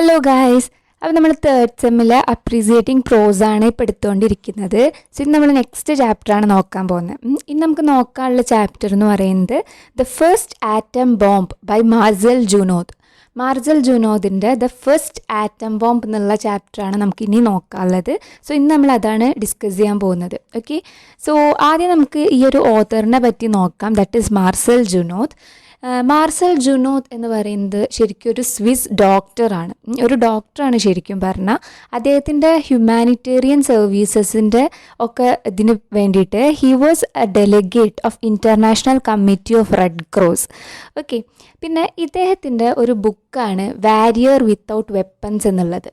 Hello guys, അപ്പോൾ നമ്മൾ third സെമ്മിലെ അപ്രീസിയേറ്റിംഗ് പ്രോസാണ് ഇപ്പോൾ എടുത്തുകൊണ്ടിരിക്കുന്നത്. സോ ഇന്ന് നമ്മൾ നെക്സ്റ്റ് ചാപ്റ്ററാണ് നോക്കാൻ പോകുന്നത്. ഇന്ന് നമുക്ക് നോക്കാനുള്ള ചാപ്റ്റർ എന്ന് പറയുന്നത് the first atom bomb by Marcel Junod. Marcel ജൂനോദിൻ്റെ ദ ഫസ്റ്റ് ആറ്റം ബോംബ് എന്നുള്ള ചാപ്റ്ററാണ് നമുക്ക് ഇനി നോക്കാനുള്ളത്. സോ ഇന്ന് നമ്മൾ അതാണ് ഡിസ്കസ് ചെയ്യാൻ പോകുന്നത്. ഓക്കെ, സോ ആദ്യം നമുക്ക് ഈ ഒരു ഓത്തറിനെ പറ്റി നോക്കാം. That is Marcel Junod. Marcel Junod എന്ന് പറയുന്നത് ശരിക്കും ഒരു സ്വിസ് ഡോക്ടറാണ്. ഒരു ഡോക്ടറാണ് ശരിക്കും പറഞ്ഞാൽ. അദ്ദേഹത്തിൻ്റെ ഹ്യൂമാനിറ്റേറിയൻ സർവീസസിൻ്റെ ഒക്കെ ഇതിന് വേണ്ടിയിട്ട് he was A delegate of international committee of red cross. Okay, പിന്നെ ഇദ്ദേഹത്തിൻ്റെ ഒരു ബുക്കാണ് വാരിയർ വിത്തൗട്ട് വെപ്പൺസ് എന്നുള്ളത്.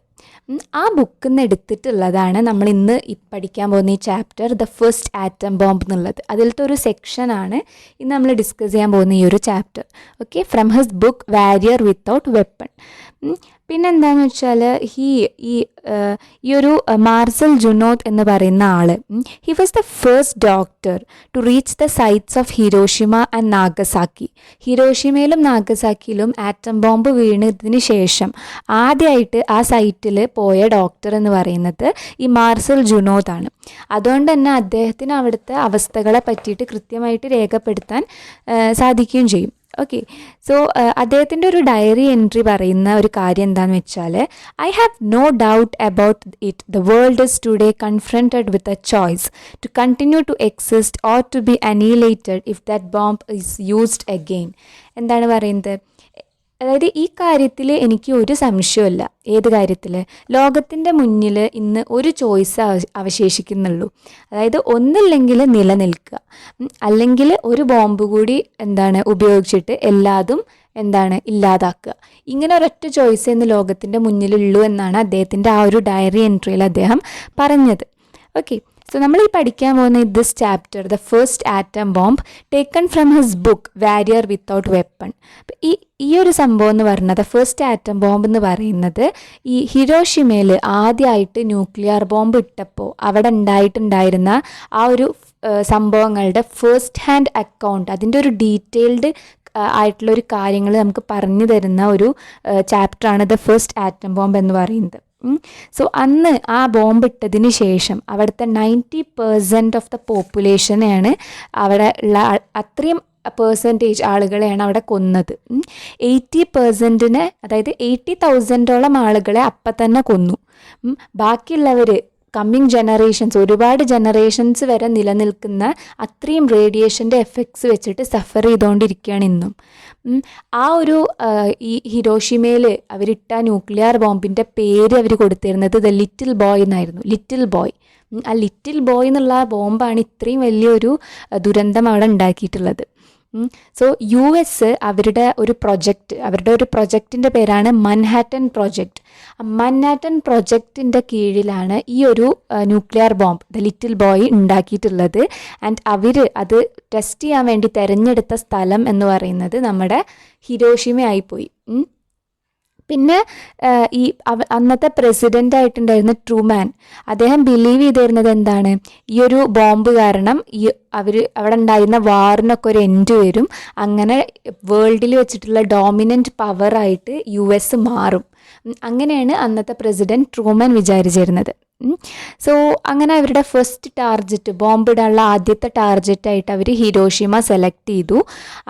ആ ബുക്കിൽ നിന്ന് എടുത്തിട്ടുള്ളതാണ് നമ്മൾ ഇന്ന് പഠിക്കാൻ പോകുന്ന ഈ chapter the first atom bomb എന്നുള്ളത്. അതിലത്തെ ഒരു സെക്ഷനാണ് ഇന്ന് നമ്മൾ ഡിസ്കസ് ചെയ്യാൻ പോകുന്ന ഈ ഒരു chapter. Okay, from his book warrior without weapon. പിന്നെ എന്താണെന്ന് വെച്ചാൽ ഈ ഒരു മാർസൽ ജൂനോദ് എന്ന് പറയുന്ന ആൾ he was the first doctor to reach the sites of Hiroshima and Nagasaki. ഹിരോഷിമയിലും നാഗസാക്കിയിലും ആറ്റം ബോംബ് വീണതിന് ശേഷം ആദ്യമായിട്ട് ആ സൈറ്റിൽ പോയ ഡോക്ടർ എന്ന് പറയുന്നത് ഈ മാർസൽ ജൂനോദാണ്. അതുകൊണ്ട് തന്നെ അദ്ദേഹത്തിന് അവിടുത്തെ അവസ്ഥകളെ പറ്റിയിട്ട് കൃത്യമായിട്ട് രേഖപ്പെടുത്താൻ സാധിക്കുകയും ചെയ്യും. ഓക്കെ, സോ അദ്ദേഹത്തിൻ്റെ ഒരു ഡയറി എൻട്രി പറയുന്ന ഒരു കാര്യം എന്താണെന്ന് വെച്ചാൽ I have no doubt about it. The world is today confronted with a choice to continue to exist or to be annihilated if that bomb is used again. എന്താണ് പറയുന്നത്? അതായത് ഈ കാര്യത്തിൽ എനിക്ക് ഒരു സംശയമില്ല. ഏത് കാര്യത്തിൽ? ലോകത്തിൻ്റെ മുന്നിൽ ഇന്ന് ഒരു ചോയ്സ് അവശേഷിക്കുന്നുള്ളൂ. അതായത് ഒന്നില്ലെങ്കിൽ നിലനിൽക്കുക, അല്ലെങ്കിൽ ഒരു ബോംബ് കൂടി ഉപയോഗിച്ചിട്ട് എല്ലാതും ഇല്ലാതാക്കുക. ഇങ്ങനെ ഒരൊറ്റ ചോയ്സ് ഇന്ന് ലോകത്തിൻ്റെ മുന്നിലുള്ളൂ എന്നാണ് അദ്ദേഹത്തിൻ്റെ ആ ഒരു ഡയറി എൻട്രിയിൽ അദ്ദേഹം പറഞ്ഞത്. ഓക്കെ, സോ നമ്മൾ ഈ പഠിക്കാൻ പോകുന്ന this chapter the first atom bomb taken from his book warrior without weapon. ഈ ഒരു സംഭവം എന്ന് പറയുന്നത് ഫസ്റ്റ് ആറ്റം ബോംബ് എന്ന് പറയുന്നത് ഈ ഹിരോഷിമയിൽ ആദ്യമായിട്ട് ന്യൂക്ലിയർ ബോംബ് ഇട്ടപ്പോൾ അവിടെ ഉണ്ടായിട്ടുണ്ടായിരുന്ന ആ ഒരു സംഭവങ്ങളുടെ ഫസ്റ്റ് ഹാൻഡ് അക്കൗണ്ട്, അതിൻ്റെ ഒരു ഡീറ്റെയിൽഡ് ആയിട്ടുള്ളൊരു കാര്യങ്ങൾ നമുക്ക് പറഞ്ഞു തരുന്ന ഒരു ചാപ്റ്ററാണ് ദ ഫസ്റ്റ് ആറ്റം ബോംബ് എന്ന് പറയുന്നത്. സോ അന്ന് ആ ബോംബ് ഇട്ടതിന് ശേഷം അവിടുത്തെ 90% ഓഫ് ദ പോപ്പുലേഷനെയാണ് അവിടെ ഉള്ള അത്രയും പെർസെൻറ്റേജ് ആളുകളെയാണ് അവിടെ കൊന്നത്. 80%, അതായത് 80,000ഓളം ആളുകളെ അപ്പം തന്നെ കൊന്നു. ബാക്കിയുള്ളവർ കമ്മിങ് ജനറേഷൻസ്, ഒരുപാട് ജനറേഷൻസ് വരെ നിലനിൽക്കുന്ന അത്രയും റേഡിയേഷൻ്റെ എഫക്ട്സ് വെച്ചിട്ട് സഫർ ചെയ്തുകൊണ്ടിരിക്കുകയാണ് ഇന്നും. ആ ഒരു ഈ ഹിരോഷിമയിൽ അവരിട്ട ന്യൂക്ലിയർ ബോംബിൻ്റെ പേര് അവർ കൊടുത്തിരുന്നത് ദ ലിറ്റിൽ ബോയ് എന്നായിരുന്നു. Little boy. ആ ലിറ്റിൽ ബോയ് എന്നുള്ള ബോംബാണ് ഇത്രയും വലിയൊരു ദുരന്തം അവിടെ ഉണ്ടാക്കിയിട്ടുള്ളത്. സോ US അവരുടെ ഒരു പ്രൊജക്റ്റിൻ്റെ പേരാണ് മൻഹാറ്റൻ പ്രൊജക്റ്റ്. മൻഹാറ്റൻ പ്രൊജക്റ്റിൻ്റെ കീഴിലാണ് ഈ ഒരു nuclear bomb the little boy ഉണ്ടാക്കിയിട്ടുള്ളത്. ആൻഡ് അവർ അത് ടെസ്റ്റ് ചെയ്യാൻ വേണ്ടി തിരഞ്ഞെടുത്ത സ്ഥലം എന്ന് പറയുന്നത് നമ്മുടെ ഹിരോഷിമ ആയിപ്പോയി. പിന്നെ ഈ അന്നത്തെ പ്രസിഡൻ്റ് ആയിട്ടുണ്ടായിരുന്ന ട്രൂമാൻ, അദ്ദേഹം ബിലീവ് ചെയ്തിരുന്നത് എന്താണ്? ഈ ഒരു ബോംബ് കാരണം അവിടെ ഉണ്ടായിരുന്ന വാറിനൊക്കെ ഒരു എൻഡ് വരും, അങ്ങനെ വേൾഡിൽ വെച്ചിട്ടുള്ള ഡോമിനൻ്റ് പവറായിട്ട് US മാറും. അങ്ങനെയാണ് അന്നത്തെ പ്രസിഡൻറ്റ് ട്രൂമാൻ വിചാരിച്ചിരുന്നത്. സോ അങ്ങനെ അവരുടെ ഫസ്റ്റ് ടാർജറ്റ്, ബോംബ് ഇടാനുള്ള ആദ്യത്തെ ടാർജറ്റായിട്ട് അവർ ഹിരോഷിമ സെലക്ട് ചെയ്തു.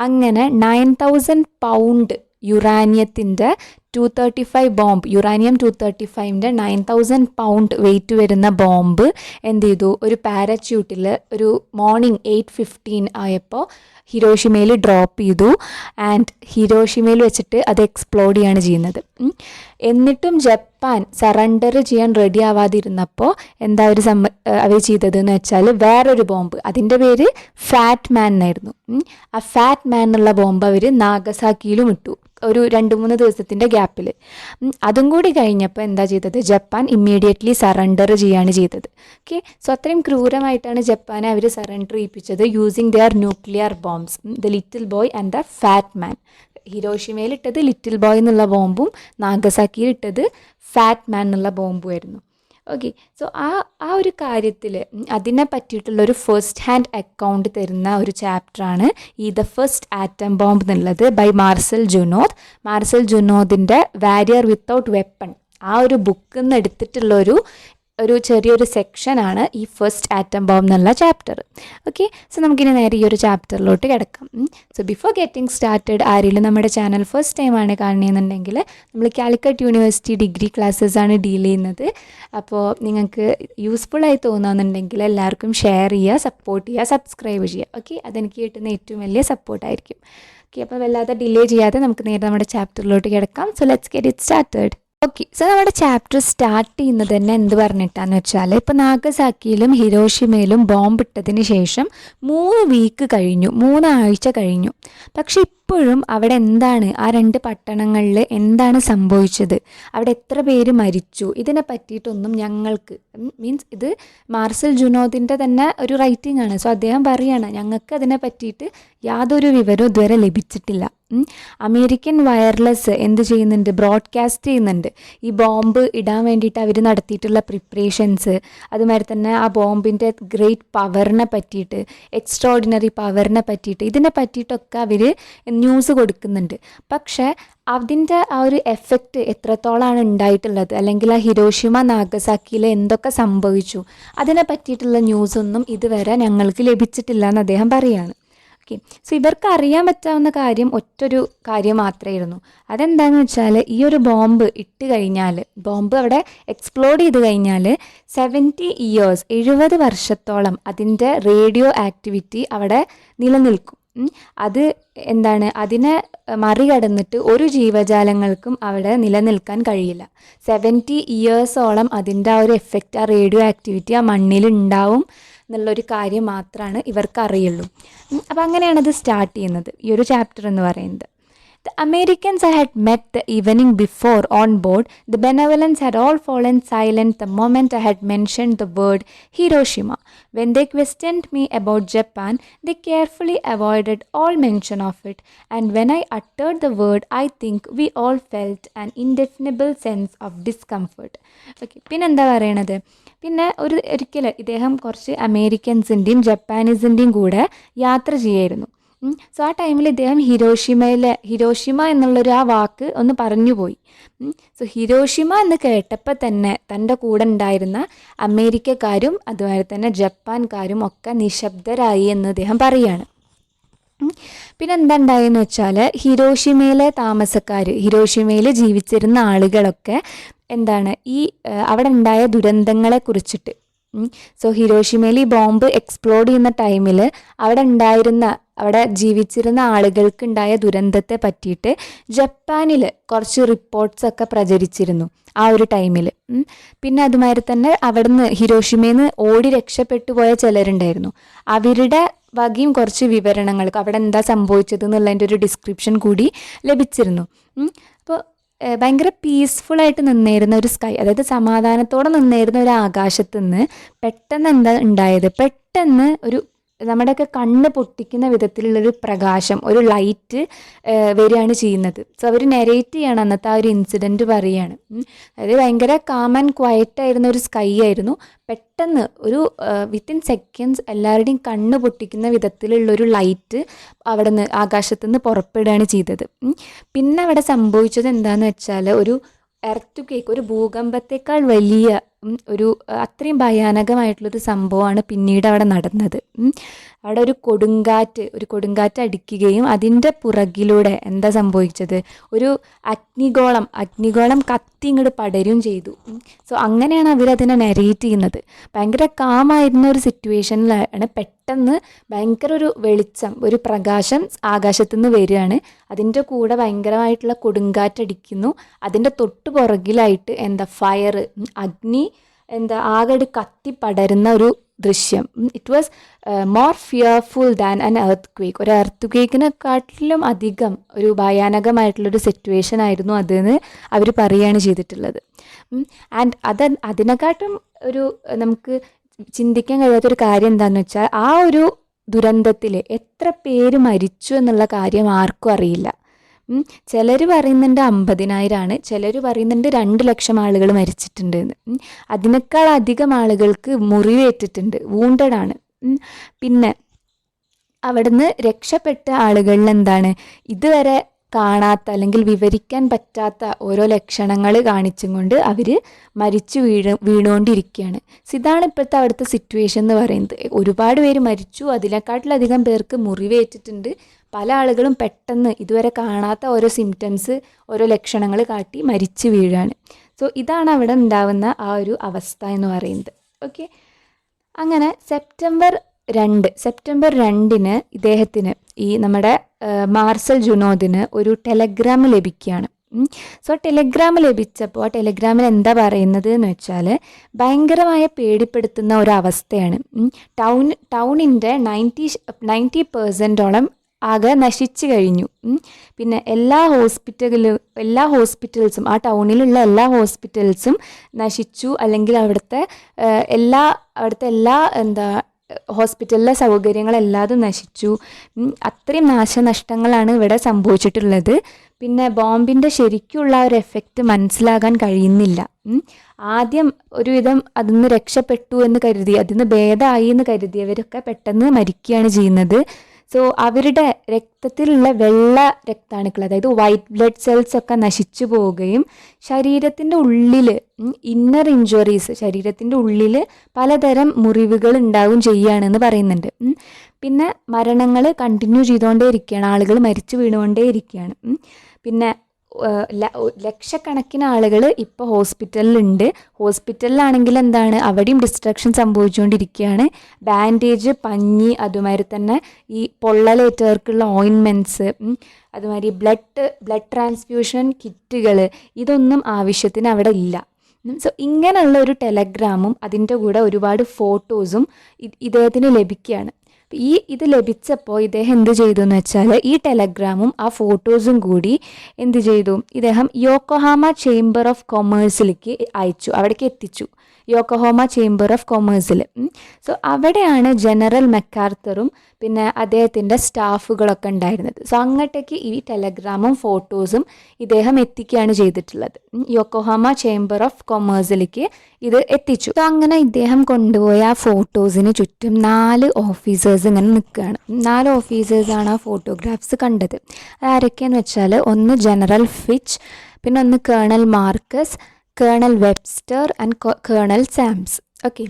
അങ്ങനെ 9,000 പൗണ്ട് യുറാനിയത്തിൻ്റെ 235 ബോംബ്, യുറാനിയം 235ൻ്റെ 9,000 പൗണ്ട് വെയിറ്റ് വരുന്ന ബോംബ് എന്ത് ചെയ്തു? ഒരു പാരച്യൂട്ടിൽ ഒരു മോർണിംഗ് 8:15 ആയപ്പോൾ ഹിരോഷിമയിൽ ഡ്രോപ്പ് ചെയ്തു. ആൻഡ് ഹിരോഷിമയിൽ വെച്ചിട്ട് അത് എക്സ്പ്ലോഡ് ചെയ്യാണ് ചെയ്യുന്നത്. എന്നിട്ടും ജപ്പാൻ സറണ്ടർ ചെയ്യാൻ റെഡി ആവാതിരുന്നപ്പോൾ എന്താ അവർ ചെയ്തതെന്ന് വെച്ചാൽ വേറൊരു ബോംബ്, അതിൻ്റെ പേര് ഫാറ്റ് മാൻ എന്നായിരുന്നു. ആ ഫാറ്റ് മാൻ എന്നുള്ള ബോംബ് അവർ നാഗസാക്കിയിലും ഇട്ടു ഒരു 2-3 ദിവസത്തിൻ്റെ ഗ്യാപ്പിൽ. അതും കൂടി കഴിഞ്ഞപ്പോൾ എന്താ ചെയ്തത്? ജപ്പാൻ ഇമ്മീഡിയറ്റ്ലി സറണ്ടർ ചെയ്യാണ് ചെയ്തത്. ഓക്കെ, സോ അത്രയും ക്രൂരമായിട്ടാണ് ജപ്പാനെ അവർ സറണ്ടർ ചെയ്യിപ്പിച്ചത് using their nuclear bombs, the little boy and the fat man. ഹിരോഷിമയിൽ ഇട്ടത് ലിറ്റിൽ ബോയ് എന്നുള്ള ബോംബും നാഗസാക്കിയിൽ ഇട്ടത് ഫാറ്റ് മാൻ എന്നുള്ള ബോംബുമായിരുന്നു. ഓക്കെ. സോ ആ ഒരു കാര്യത്തിൽ അതിനെ പറ്റിയിട്ടുള്ളൊരു ഫസ്റ്റ് ഹാൻഡ് അക്കൗണ്ട് തരുന്ന ഒരു ചാപ്റ്ററാണ് ഈ ദ ഫസ്റ്റ് ആറ്റം ബോംബ് എന്നുള്ളത് ബൈ മാർസൽ ജുനോദിൻ്റെ വാരിയർ വിത്തൗട്ട് വെപ്പൺ ആ ഒരു ബുക്കിൽ നിന്ന് എടുത്തിട്ടുള്ളൊരു ചെറിയൊരു സെക്ഷനാണ് ഈ ഫസ്റ്റ് ആറ്റം ബോംബ് എന്നുള്ള ചാപ്റ്റർ. ഓക്കെ. സോ നമുക്കിനി നേരെ ഈ ഒരു ചാപ്റ്ററിലോട്ട് കിടക്കാം. സോ ബിഫോർ ഗെറ്റിംഗ് സ്റ്റാർട്ടഡ്, ആരെങ്കിലും നമ്മുടെ ചാനൽ ഫസ്റ്റ് ടൈമാണ് കാണുന്നതെന്നുണ്ടെങ്കിൽ നമ്മൾ കാലിക്കറ്റ് യൂണിവേഴ്സിറ്റി ഡിഗ്രി ക്ലാസ്സസ് ആണ് ഡീൽ ചെയ്യുന്നത്. അപ്പോൾ നിങ്ങൾക്ക് യൂസ്ഫുള്ളായി തോന്നുന്നുണ്ടെങ്കിൽ എല്ലാവർക്കും ഷെയർ ചെയ്യുക, സപ്പോർട്ട് ചെയ്യുക, സബ്സ്ക്രൈബ് ചെയ്യുക. ഓക്കെ. അതെനിക്ക് കിട്ടുന്ന ഏറ്റവും വലിയ സപ്പോർട്ടായിരിക്കും. ഓക്കെ. അപ്പോൾ വല്ലാതെ ഡിലേ ചെയ്യാതെ നമുക്ക് നേരെ നമ്മുടെ ചാപ്റ്ററിലോട്ട് കിടക്കാം. So let's get it started. Okay. So നമ്മുടെ ചാപ്റ്റർ സ്റ്റാർട്ട് ചെയ്യുന്നത് തന്നെ എന്ത് പറഞ്ഞിട്ടാന്ന് വെച്ചാൽ, ഇപ്പോൾ നാഗസാക്കിയിലും ഹിരോഷിമയിലും ബോംബ് ഇട്ടതിന് ശേഷം 3 വീക്ക് കഴിഞ്ഞു, 3 ആഴ്ച കഴിഞ്ഞു. പക്ഷെ ഇപ്പോഴും അവിടെ എന്താണ്, ആ 2 പട്ടണങ്ങളിൽ എന്താണ് സംഭവിച്ചത്, അവിടെ എത്ര പേര് മരിച്ചു, ഇതിനെ പറ്റിയിട്ടൊന്നും ഞങ്ങൾക്ക് മീൻസ് ഇത് മാർസൽ ജുനോദിൻ്റെ തന്നെ ഒരു റൈറ്റിംഗ് ആണ്. സോ അദ്ദേഹം പറയുകയാണ്, ഞങ്ങൾക്ക് അതിനെ പറ്റിയിട്ട് യാതൊരു വിവരവും ഇതുവരെ ലഭിച്ചിട്ടില്ല. അമേരിക്കൻ വയർലെസ് എന്ത് ചെയ്യുന്നുണ്ട്, ബ്രോഡ്കാസ്റ്റ് ചെയ്യുന്നുണ്ട് ഈ ബോംബ് ഇടാൻ വേണ്ടിയിട്ട് അവർ നടത്തിയിട്ടുള്ള പ്രിപ്പറേഷൻസ്, അതുമാതിരി തന്നെ ആ ബോംബിൻ്റെ ഗ്രേറ്റ് പവറിനെ പറ്റിയിട്ട്, എക്സ്ട്രോഡിനറി പവറിനെ പറ്റിയിട്ട്, ഇതിനെ പറ്റിയിട്ടൊക്കെ അവർ ന്യൂസ് കൊടുക്കുന്നുണ്ട്. പക്ഷേ അതിൻ്റെ ആ ഒരു എഫക്റ്റ് എത്രത്തോളമാണ് ഉണ്ടായിട്ടുള്ളത്, അല്ലെങ്കിൽ ആ ഹിരോഷിമ നാഗസാക്കിയിൽ എന്തൊക്കെ സംഭവിച്ചു, അതിനെ പറ്റിയിട്ടുള്ള ന്യൂസൊന്നും ഇതുവരെ ഞങ്ങൾക്ക് ലഭിച്ചിട്ടില്ല എന്ന് അദ്ദേഹം പറയുകയാണ്. ഓക്കെ. സോ ഇവർക്ക് അറിയാൻ പറ്റാവുന്ന കാര്യം ഒറ്റൊരു കാര്യം മാത്രമായിരുന്നു. അതെന്താണെന്ന് വെച്ചാൽ, ഈ ഒരു ബോംബ് ഇട്ട് കഴിഞ്ഞാൽ, ബോംബ് അവിടെ എക്സ്പ്ലോഡ് ചെയ്ത് കഴിഞ്ഞാൽ 70 ഇയേഴ്സ് 70 വർഷത്തോളം അതിൻ്റെ റേഡിയോ ആക്ടിവിറ്റി അവിടെ നിലനിൽക്കും. അത് എന്താണ്, അതിനെ മറികടന്നിട്ട് ഒരു ജീവജാലങ്ങൾക്കും അവിടെ നിലനിൽക്കാൻ കഴിയില്ല. 70 ഇയേഴ്സോളം അതിൻ്റെ ആ ഒരു എഫക്റ്റ്, ആ റേഡിയോ ആക്ടിവിറ്റി ആ മണ്ണിൽ ഉണ്ടാവും എന്നുള്ളൊരു കാര്യം മാത്രമാണ് ഇവർക്ക് അറിയുള്ളൂ. അപ്പോൾ അങ്ങനെയാണത് സ്റ്റാർട്ട് ചെയ്യുന്നത്, ഈ ഒരു ചാപ്റ്റർ എന്ന് പറയുന്നത്. The Americans I had met the evening before on board the Benevolence had all fallen silent the moment I had mentioned the word Hiroshima. When they questioned me about Japan, they carefully avoided all mention of it. And when I uttered the word, I think we all felt an indefinable sense of discomfort. Okay. പിന്നെന്താ പറയണത്, പിന്നെ ഒരിക്കൽ ഇദ്ദേഹം കുറച്ച് അമേരിക്കൻസിൻ്റെയും ജപ്പാനീസിൻ്റെയും കൂടെ യാത്ര ചെയ്യായിരുന്നു. So ആ ടൈമിൽ ഇദ്ദേഹം ഹിരോഷിമ എന്നുള്ളൊരു ആ വാക്ക് ഒന്ന് പറഞ്ഞു പോയി. സോ ഹിരോഷിമ എന്ന് കേട്ടപ്പോൾ തന്നെ തൻ്റെ കൂടെ ഉണ്ടായിരുന്ന അമേരിക്കക്കാരും അതുപോലെ തന്നെ ജപ്പാൻകാരും ഒക്കെ നിശബ്ദരായി എന്ന് അദ്ദേഹം പറയുകയാണ്. പിന്നെ എന്താ ഉണ്ടായെന്ന് വെച്ചാൽ, ഹിരോഷിമയിൽ ജീവിച്ചിരുന്ന ആളുകളൊക്കെ എന്താണ് ഈ അവിടെ ഉണ്ടായ ദുരന്തങ്ങളെ കുറിച്ചിട്ട്, സോ ഹിരോഷിമയിൽ ഈ ബോംബ് എക്സ്പ്ലോഡ് ചെയ്യുന്ന ടൈമിൽ അവിടെ ജീവിച്ചിരുന്ന ആളുകൾക്കുണ്ടായ ദുരന്തത്തെ പറ്റിയിട്ട് ജപ്പാനിൽ കുറച്ച് റിപ്പോർട്ട്സൊക്കെ പ്രചരിച്ചിരുന്നു ആ ഒരു ടൈമിൽ. പിന്നെ അതുമാതിരി തന്നെ അവിടുന്ന് ഹിരോഷിമയിൽ നിന്ന് ഓടി രക്ഷപ്പെട്ടു പോയ ചിലരുണ്ടായിരുന്നു, അവരുടെ വകയും കുറച്ച് വിവരണങ്ങൾ, അവിടെ എന്താ സംഭവിച്ചത് എന്നുള്ളതിൻ്റെ ഒരു ഡിസ്ക്രിപ്ഷൻ കൂടി ലഭിച്ചിരുന്നു. അപ്പോൾ ഭയങ്കര പീസ്ഫുള്ളായിട്ട് നിന്നിരുന്ന ഒരു സ്കൈ, അതായത് സമാധാനത്തോടെ നിന്നിരുന്ന ഒരു ആകാശത്ത് നിന്ന് പെട്ടെന്ന് എന്താ ഉണ്ടായത്, പെട്ടെന്ന് ഒരു നമ്മുടെയൊക്കെ കണ്ണ് പൊട്ടിക്കുന്ന വിധത്തിലുള്ളൊരു പ്രകാശം, ഒരു ലൈറ്റ് വരികയാണ് ചെയ്യുന്നത്. സോ അവർ നെറേറ്റ് ചെയ്യണം അന്നത്തെ ആ ഒരു ഇൻസിഡൻറ്റ് പറയുകയാണ്. അതായത് ഭയങ്കര കാം ആൻഡ് ക്വയറ്റ് ആയിരുന്ന ഒരു സ്കൈ ആയിരുന്നു. പെട്ടെന്ന് ഒരു വിത്തിൻ സെക്കൻഡ്സ് എല്ലാവരുടെയും കണ്ണ് പൊട്ടിക്കുന്ന വിധത്തിലുള്ളൊരു ലൈറ്റ് അവിടെ നിന്ന് ആകാശത്തുനിന്ന് പുറപ്പെടുകയാണ് ചെയ്തത്. പിന്നെ അവിടെ സംഭവിച്ചത് എന്താണെന്ന് വെച്ചാൽ, ഒരു എർത്ത് ക്വേക്ക്, ഒരു ഭൂകമ്പത്തേക്കാൾ വലിയ ഒരു അത്രയും ഭയാനകമായിട്ടുള്ളൊരു സംഭവമാണ് പിന്നീട് അവിടെ നടന്നത്. അവിടെ ഒരു കൊടുങ്കാറ്റ് അടിക്കുകയും അതിൻ്റെ പുറകിലൂടെ എന്താ സംഭവിച്ചത്, ഒരു അഗ്നിഗോളം കത്തി ഇങ്ങോട്ട് പടരുകയും ചെയ്തു. സോ അങ്ങനെയാണ് അവരതിനെ നരേറ്റ് ചെയ്യുന്നത്. ഭയങ്കര കാമായിരുന്ന ഒരു സിറ്റുവേഷനിലാണ് പെട്ടെന്ന് ഭയങ്കര ഒരു വെളിച്ചം, ഒരു പ്രകാശം ആകാശത്തുനിന്ന് വരികയാണ്. അതിൻ്റെ കൂടെ ഭയങ്കരമായിട്ടുള്ള കൊടുങ്കാറ്റടിക്കുന്നു. അതിൻ്റെ തൊട്ട് പുറകിലായിട്ട് ഫയർ, അഗ്നി ആകെ കത്തി പടരുന്ന ഒരു ദൃശ്യം. It was more fearful than an earth quake. ഒരു എർത്ത് ക്വേക്കിനെക്കാട്ടിലും അധികം ഒരു ഭയാനകമായിട്ടുള്ളൊരു സിറ്റുവേഷൻ ആയിരുന്നു അതെന്ന് അവർ പറയുകയാണ് ചെയ്തിട്ടുള്ളത്. ആൻഡ് അതിനെക്കാട്ടും ഒരു നമുക്ക് ചിന്തിക്കാൻ കഴിയാത്തൊരു കാര്യം എന്താണെന്ന് വെച്ചാൽ, ആ ഒരു ദുരന്തത്തിൽ എത്ര പേര് മരിച്ചു എന്നുള്ള കാര്യം ആർക്കും അറിയില്ല. ചിലർ പറയുന്നുണ്ട് 50,000, ചിലർ പറയുന്നുണ്ട് 2 ലക്ഷം ആളുകൾ മരിച്ചിട്ടുണ്ട് എന്ന്. അതിനേക്കാൾ അധികം ആളുകൾക്ക് മുറിവേറ്റിട്ടുണ്ട്, വൂണ്ടഡാണ്. പിന്നെ അവിടുന്ന് രക്ഷപ്പെട്ട ആളുകളിൽ എന്താണ്, ഇതുവരെ കാണാത്ത അല്ലെങ്കിൽ വിവരിക്കാൻ പറ്റാത്ത ഓരോ ലക്ഷണങ്ങൾ കാണിച്ചും കൊണ്ട് അവർ മരിച്ചു വീണുകൊണ്ടിരിക്കുകയാണ്. ഇതാണ് ഇപ്പോഴത്തെ അവിടുത്തെ സിറ്റുവേഷൻ എന്ന് പറയുന്നത്. ഒരുപാട് പേര് മരിച്ചു, അതിനെക്കാട്ടിലധികം പേർക്ക് മുറിവേറ്റിട്ടുണ്ട്. പല ആളുകളും പെട്ടെന്ന് ഇതുവരെ കാണാത്ത ഓരോ സിംറ്റംസ്, ഓരോ ലക്ഷണങ്ങൾ കാട്ടി മരിച്ചു വീഴാണ്. സോ ഇതാണ് അവിടെ ഉണ്ടാവുന്ന ആ ഒരു അവസ്ഥ എന്ന് പറയുന്നത്. ഓക്കെ, അങ്ങനെ സെപ്റ്റംബർ 2 ഇദ്ദേഹത്തിന്, ഈ നമ്മുടെ മാർസൽ ജുനോദിന് ഒരു ടെലഗ്രാം ലഭിക്കുകയാണ്. സോ ടെലഗ്രാം ലഭിച്ചപ്പോൾ ആ ടെലഗ്രാമിൽ എന്താ പറയുന്നത് എന്ന് വെച്ചാൽ ഭയങ്കരമായ പേടിപ്പെടുത്തുന്ന ഒരു അവസ്ഥയാണ്. ടൗണിൻ്റെ 90% ആകെ നശിച്ചു കഴിഞ്ഞു. പിന്നെ എല്ലാ ഹോസ്പിറ്റൽസും ആ ടൗണിലുള്ള എല്ലാ ഹോസ്പിറ്റൽസും നശിച്ചു, അല്ലെങ്കിൽ അവിടുത്തെ എല്ലാ ഹോസ്പിറ്റലിലെ സൗകര്യങ്ങളെല്ലാതും നശിച്ചു. അത്രയും നാശനഷ്ടങ്ങളാണ് ഇവിടെ സംഭവിച്ചിട്ടുള്ളത്. പിന്നെ ബോംബിൻ്റെ ശരിക്കുള്ള ഒരു എഫക്റ്റ് മനസ്സിലാകാൻ കഴിയുന്നില്ല. ആദ്യം ഒരുവിധം അതിന്ന് രക്ഷപ്പെട്ടു എന്ന് കരുതി, അതിന്ന് ഭേദമായി എന്ന് കരുതിയവരൊക്കെ പെട്ടെന്ന് മരിക്കുകയാണ് ചെയ്യുന്നത്. സോ അവരുടെ രക്തത്തിലുള്ള വെള്ള രക്താണുക്കൾ, അതായത് വൈറ്റ് ബ്ലഡ് സെൽസ് ഒക്കെ നശിച്ചു പോവുകയും ശരീരത്തിൻ്റെ ഉള്ളിൽ ഇന്നർ ഇഞ്ചുറീസ്, ശരീരത്തിൻ്റെ ഉള്ളിൽ പലതരം മുറിവുകൾ ഉണ്ടാവും ചെയ്യുകയാണെന്ന് പറയുന്നുണ്ട്. പിന്നെ മരണങ്ങൾ കണ്ടിന്യൂ ചെയ്തുകൊണ്ടേ ഇരിക്കുകയാണ്, ആളുകൾ മരിച്ചു വീണുകൊണ്ടേ ഇരിക്കുകയാണ്. പിന്നെ ലക്ഷക്കണക്കിന് ആളുകൾ ഇപ്പോൾ ഹോസ്പിറ്റലിലുണ്ട്. ഹോസ്പിറ്റലിലാണെങ്കിൽ എന്താണ്, അവിടെയും ഡിസ്ട്രക്ഷൻ സംഭവിച്ചുകൊണ്ടിരിക്കുകയാണ്. ബാൻഡേജ്, പഞ്ഞി, അതുമാതിരി തന്നെ ഈ പൊള്ളലേറ്റവർക്കുള്ള ഓയിൻമെൻറ്റ്സ്, അതുമാതിരി ബ്ലഡ് ട്രാൻസ്ഫ്യൂഷൻ കിറ്റുകൾ, ഇതൊന്നും ആവശ്യത്തിന് അവിടെ ഇല്ല. സോ ഇങ്ങനെയുള്ള ഒരു ടെലഗ്രാമും അതിൻ്റെ കൂടെ ഒരുപാട് ഫോട്ടോസും ഇദ്ദേഹത്തിന് ലഭിക്കുകയാണ്. ഇത് ലഭിച്ചപ്പോൾ ഇദ്ദേഹം എന്ത് ചെയ്തു എന്ന് വെച്ചാൽ ഈ ടെലഗ്രാമും ആ ഫോട്ടോസും കൂടി എന്ത് ചെയ്തു, ഇദ്ദേഹം യോക്കോഹാമ ചേംബർ ഓഫ് കൊമേഴ്സിലേക്ക് അയച്ചു, അവിടേക്ക് എത്തിച്ചു, യോക്കോഹാമ ചേംബർ ഓഫ് കൊമേഴ്സിൽ. സോ അവിടെയാണ് ജനറൽ മെക്കാർത്തറും പിന്നെ അദ്ദേഹത്തിൻ്റെ സ്റ്റാഫുകളൊക്കെ ഉണ്ടായിരുന്നത്. സോ അങ്ങോട്ടേക്ക് ഈ ടെലഗ്രാമും ഫോട്ടോസും ഇദ്ദേഹം എത്തിക്കുകയാണ് ചെയ്തിട്ടുള്ളത്. യോക്കോഹാമ ചേംബർ ഓഫ് കൊമേഴ്സിലേക്ക് ഇത് എത്തിച്ചു. സോ അങ്ങനെ ഇദ്ദേഹം കൊണ്ടുപോയ ആ ഫോട്ടോസിന് ചുറ്റും 4 ഓഫീസേഴ്സ് ഇങ്ങനെ നിൽക്കുകയാണ്. 4 ഓഫീസേഴ്സാണ് ആ ഫോട്ടോഗ്രാഫ്സ് കണ്ടത്. ആരൊക്കെയെന്ന് വെച്ചാൽ ഒന്ന് ജനറൽ ഫിച്ച്, പിന്നെ ഒന്ന് colonel Marcus, colonel Webster and colonel Sams. Okay,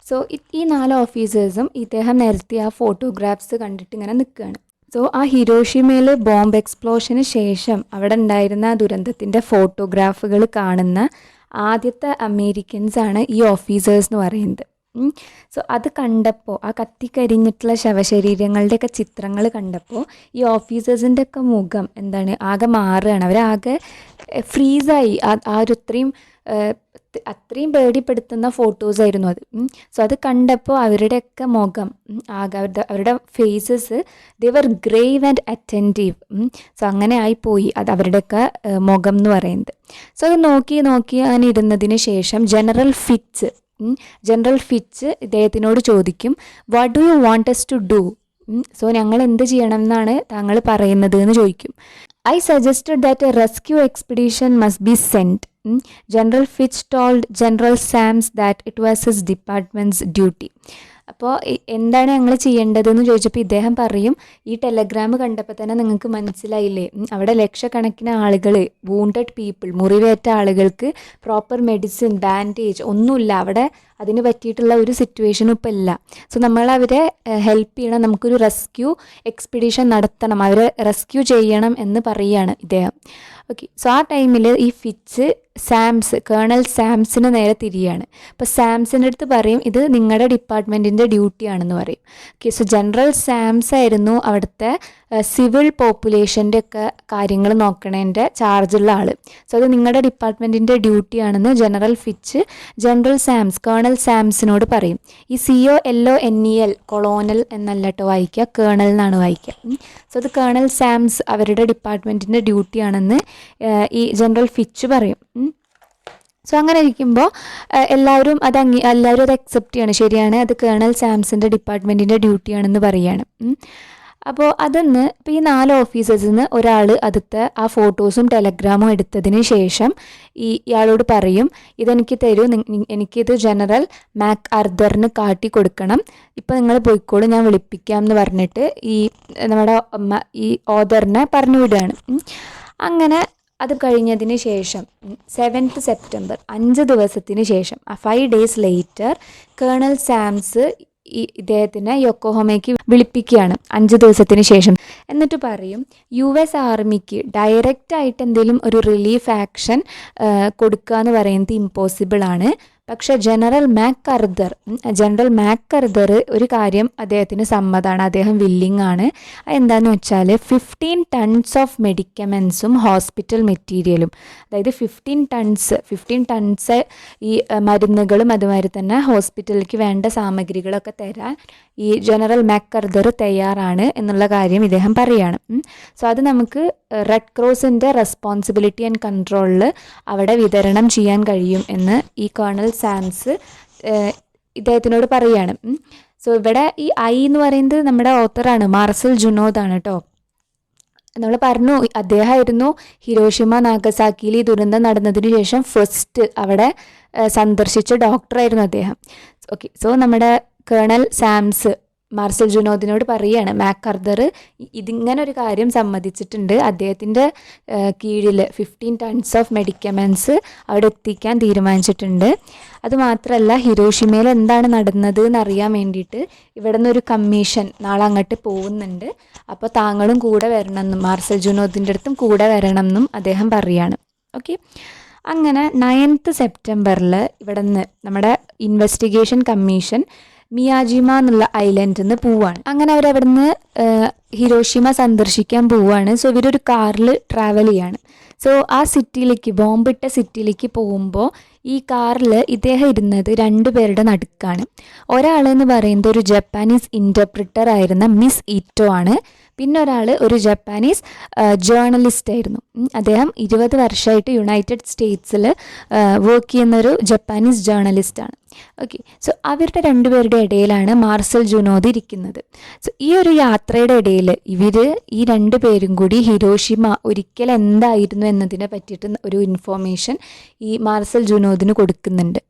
so ഈ 4 ഓഫീസേഴ്സും ഇദ്ദേഹം നിരത്തിയ ആ ഫോട്ടോഗ്രാഫ്സ് കണ്ടിട്ട് ഇങ്ങനെ നിൽക്കുകയാണ്. സോ ആ ഹിരോഷിമയിൽ ബോംബ് എക്സ്പ്ലോഷന് ശേഷം അവിടെ ഉണ്ടായിരുന്ന ദുരന്തത്തിൻ്റെ ഫോട്ടോഗ്രാഫുകൾ കാണുന്ന ആദ്യത്തെ അമേരിക്കൻസാണ് ഈ ഓഫീസേഴ്സ് എന്ന് പറയുന്നത്. സോ അത് കണ്ടപ്പോൾ, ആ കത്തിക്കരിഞ്ഞിട്ടുള്ള ശവശരീരങ്ങളുടെയൊക്കെ ചിത്രങ്ങൾ കണ്ടപ്പോൾ ഈ ഓഫീസേഴ്സിൻ്റെ ഒക്കെ മുഖം എന്താണ്, ആകെ മാറുകയാണ്. അവരാകെ ഫ്രീസായി. ആ ഒരു അത്രയും പേടിപ്പെടുത്തുന്ന ഫോട്ടോസായിരുന്നു അത്. സോ അത് കണ്ടപ്പോൾ അവരുടെയൊക്കെ മുഖം ആകെ അവരുടെ faces they were grave and attentive. So അങ്ങനെ ആയിപ്പോയി അത് അവരുടെയൊക്കെ മുഖം എന്ന് പറയുന്നത്. സോ അത് നോക്കി അങ്ങനെ ഇരുന്നതിന് ശേഷം ജനറൽ ഫിച്ച് ഇദ്ദേഹത്തിനോട് ചോദിക്കും, what do you want us to do? So ഞങ്ങൾ എന്ത് ചെയ്യണം എന്നാണ് താങ്കൾ പറയുന്നത് എന്ന് ചോദിക്കും. I suggested that a rescue expedition must be sent. General Fitch told General Sams that it was his department's duty. അപ്പോൾ എന്താണ് ഞങ്ങൾ ചെയ്യേണ്ടതെന്ന് ചോദിച്ചപ്പോൾ ഇദ്ദേഹം പറയും, ഈ ടെലഗ്രാം കണ്ടപ്പോൾ തന്നെ നിങ്ങൾക്ക് മനസ്സിലായില്ലേ, അവിടെ ലക്ഷക്കണക്കിന് ആളുകൾ, വൂണ്ടഡ് പീപ്പിൾ, മുറിവേറ്റ ആളുകൾക്ക് പ്രോപ്പർ മെഡിസിൻ, ബാൻഡേജ് ഒന്നുമില്ല അവിടെ. അതിന് പറ്റിയിട്ടുള്ള ഒരു സിറ്റുവേഷനും ഇപ്പം ഇല്ല. സോ നമ്മൾ അവരെ ഹെൽപ്പ് ചെയ്യണം, നമുക്കൊരു റെസ്ക്യൂ എക്സ്പെഡീഷൻ നടത്തണം, അവരെ റെസ്ക്യൂ ചെയ്യണം എന്ന് പറയുകയാണ് ഇദ്ദേഹം. ഓക്കെ, സോ ആ ടൈമിൽ ഈ ഫിച്ച് കേണൽ സാംസിന് നേരെ തിരിയാണ്. അപ്പോൾ സാംസിൻ്റെ അടുത്ത് പറയും, ഇത് നിങ്ങളുടെ ഡിപ്പാർട്ട്മെൻറ്റിൻ്റെ ഡ്യൂട്ടിയാണെന്ന് പറയും. ഓക്കെ, സോ ജനറൽ സാംസ് ആയിരുന്നു അവിടുത്തെ സിവിൽ പോപ്പുലേഷൻ്റെ ഒക്കെ കാര്യങ്ങൾ നോക്കണതിൻ്റെ ചാർജുള്ള ആൾ. സോ അത് നിങ്ങളുടെ ഡിപ്പാർട്ട്മെൻറ്റിൻ്റെ ഡ്യൂട്ടിയാണെന്ന് ജനറൽ ഫിച്ച് കേണൽ സാംസിനോട് പറയും. ഈ COLONEL കൊളോണൽ എന്നല്ല കേട്ടോ വായിക്കുക, കേണൽ എന്നാണ് വായിക്കുക. സോ അത് കേണൽ സാംസ് അവരുടെ ഡിപ്പാർട്ട്മെൻറ്റിൻ്റെ ഡ്യൂട്ടിയാണെന്ന് ഈ ജനറൽ ഫിച്ച് പറയും. സോ അങ്ങനെ ഇരിക്കുമ്പോൾ എല്ലാവരും അത് അക്സെപ്റ്റ് ചെയ്യണം, ശരിയാണ്, അത് കേണൽ സാംസിൻ്റെ ഡിപ്പാർട്ട്മെൻറ്റിൻ്റെ ഡ്യൂട്ടിയാണെന്ന് പറയുകയാണ്. അപ്പോൾ അതൊന്ന് ഇപ്പോൾ ഈ 4 ഓഫീസേഴ്സിൽ നിന്ന് ഒരാൾ അടുത്ത ആ ഫോട്ടോസും ടെലഗ്രാമും എടുത്തതിന് ശേഷം ഇയാളോട് പറയും, ഇതെനിക്ക് തരൂ, എനിക്കിത് ജനറൽ മാക് അർദറിന് കാട്ടി കൊടുക്കണം, ഇപ്പോൾ നിങ്ങൾ പോയിക്കോളൂ, ഞാൻ വിളിപ്പിക്കാം എന്ന് പറഞ്ഞിട്ട് നമ്മുടെ ഈ ഓദറിനെ പറഞ്ഞു വിടുകയാണ്. അങ്ങനെ അത് കഴിഞ്ഞതിന് ശേഷം 7th സെപ്റ്റംബർ 5 ദിവസത്തിന് ശേഷം 5 days ലേറ്റർ കേണൽ സാംസ് ഇദ്ദേഹത്തിനെ യൊക്കോഹോമയ്ക്ക് വിളിപ്പിക്കുകയാണ് 5 ദിവസത്തിന് ശേഷം. എന്നിട്ട് പറയും, US ആർമിക്ക് ഡയറക്റ്റായിട്ട് എന്തെങ്കിലും ഒരു റിലീഫ് ആക്ഷൻ കൊടുക്കുക എന്ന് പറയുന്നത് ഇമ്പോസിബിൾ ആണ്. പക്ഷേ ജനറൽ മാക് അർദർ ഒരു കാര്യം അദ്ദേഹത്തിന് സമ്മതമാണ്, അദ്ദേഹം വില്ലിങ് ആണ്. എന്താണെന്ന് വെച്ചാൽ 15 tons ഓഫ് മെഡിക്കമെൻസും ഹോസ്പിറ്റൽ മെറ്റീരിയലും, അതായത് 15 tons ഈ മരുന്നുകളും അതുമാതിരി തന്നെ ഹോസ്പിറ്റലിലേക്ക് വേണ്ട സാമഗ്രികളൊക്കെ തരാൻ ഈ ജനറൽ മാക് അർദർ തയ്യാറാണ് എന്നുള്ള കാര്യം ഇദ്ദേഹം പറയുകയാണ്. സോ അത് നമുക്ക് റെഡ് ക്രോസിൻ്റെ റെസ്പോൺസിബിലിറ്റി ആൻഡ് കൺട്രോളിൽ അവിടെ വിതരണം ചെയ്യാൻ കഴിയും എന്ന് ഈ കേണൽ സാംസ് ഇദ്ദേഹത്തിനോട് പറയുകയാണ്. സോ ഇവിടെ ഈ എന്ന് പറയുന്നത് നമ്മുടെ ഓത്തറാണ്, മാർസൽ ജുനോദാണ് കേട്ടോ. നമ്മൾ പറഞ്ഞു, അദ്ദേഹമായിരുന്നു ഹിരോഷിമ നാഗസാക്കിയിൽ ഈ ദുരന്തം നടന്നതിന് ശേഷം ഫസ്റ്റ് അവിടെ സന്ദർശിച്ച ഡോക്ടറായിരുന്നു അദ്ദേഹം. ഓക്കെ, സോ നമ്മുടെ കേണൽ സാംസ് മാർസൽ ജുനോദിനോട് പറയുകയാണ്, മാക് അർദർ ഇതിങ്ങനെ ഒരു കാര്യം സമ്മതിച്ചിട്ടുണ്ട്, അദ്ദേഹത്തിൻ്റെ കീഴിൽ 15 tons ഓഫ് മെഡിക്കമെൻറ്റ്സ് അവിടെ എത്തിക്കാൻ തീരുമാനിച്ചിട്ടുണ്ട്. അതുമാത്രമല്ല, ഹിരോഷിമയിൽ എന്താണ് നടന്നത് എന്നറിയാൻ വേണ്ടിയിട്ട് ഇവിടെ നിന്നൊരു കമ്മീഷൻ നാളെ അങ്ങോട്ട് പോകുന്നുണ്ട്, അപ്പോൾ താങ്കളും കൂടെ വരണം എന്നും മാർസൽ ജുനോദിൻ്റെ അടുത്തും കൂടെ വരണം എന്നും അദ്ദേഹം പറയുകയാണ്. ഓക്കെ, അങ്ങനെ 9th സെപ്റ്റംബറിൽ ഇവിടെ നിന്ന് നമ്മുടെ ഇൻവെസ്റ്റിഗേഷൻ കമ്മീഷൻ മിയാജിമ എന്നുള്ള ഐലൻഡിൽ നിന്ന് പോവുകയാണ്. അങ്ങനെ അവരവിടെ നിന്ന് ഹിരോഷിമ സന്ദർശിക്കാൻ പോവുകയാണ്. സോ ഇവരൊരു കാറിൽ ട്രാവൽ ചെയ്യാണ്. സോ ആ സിറ്റിയിലേക്ക്, ബോംബിട്ട സിറ്റിയിലേക്ക് പോകുമ്പോൾ ഈ കാറിൽ ഇദ്ദേഹം ഇരുന്നത് 2 പേരുടെ നടുക്കാണ്. ഒരാളെന്ന് പറയുന്നത് ഒരു ജപ്പാനീസ് ഇൻ്റർപ്രിറ്റർ ആയിരുന്ന മിസ് ഇറ്റോ ആണ്. പിന്നെ ഒരാൾ ഒരു ജപ്പാനീസ് ജേർണലിസ്റ്റ് ആയിരുന്നു. അദ്ദേഹം 20 വർഷമായിട്ട് യുണൈറ്റഡ് സ്റ്റേറ്റ്സിൽ വർക്ക് ചെയ്യുന്നൊരു ജപ്പാനീസ് ജേർണലിസ്റ്റാണ്. ഓക്കെ, സോ അവരുടെ 2 പേരുടെ ഇടയിലാണ് മാർസൽ ജുനോദ് ഇരിക്കുന്നത്. സോ ഈ ഒരു യാത്രയുടെ ഇടയിൽ ഈ 2 പേരും കൂടി ഹിരോഷിമ ഒരിക്കൽ എന്തായിരുന്നു എന്നതിനെ പറ്റിയിട്ട് ഒരു ഇൻഫോർമേഷൻ ഈ മാർസൽ ജുനോദിന് കൊടുക്കുന്നുണ്ട്.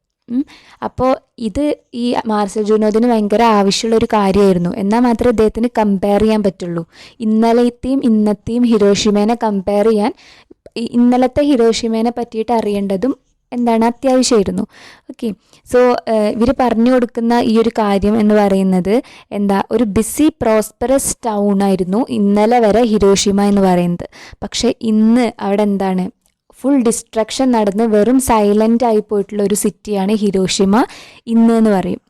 അപ്പോൾ ഇത് ഈ മാർസൽ ജുനോദിന് ഭയങ്കര ആവശ്യമുള്ളൊരു കാര്യമായിരുന്നു. എന്നാൽ മാത്രമേ ഇദ്ദേഹത്തിന് കമ്പയർ ചെയ്യാൻ പറ്റുള്ളൂ. ഇന്നലത്തെയും ഇന്നത്തെയും ഹിരോഷിമേനെ കമ്പയർ ചെയ്യാൻ ഇന്നലത്തെ ഹിരോഷിമേനെ പറ്റിയിട്ട് അറിയേണ്ടതും അത്യാവശ്യമായിരുന്നു. ഓക്കെ, സോ ഇവർ പറഞ്ഞു കൊടുക്കുന്ന ഈ ഒരു കാര്യം എന്ന് പറയുന്നത് ഒരു ബിസി പ്രോസ്പെറസ് ടൗൺ ആയിരുന്നു ഇന്നലെ വരെ ഹിരോഷിമ എന്ന് പറയുന്നത്. പക്ഷേ ഇന്ന് അവിടെ ഫുൾ ഡിസ്ട്രക്ഷൻ നടന്ന് വെറും സൈലൻ്റ് ആയി പോയിട്ടുള്ള ഒരു സിറ്റിയാണ് ഹിരോഷിമ ഇന്ന് എന്ന് പറയും.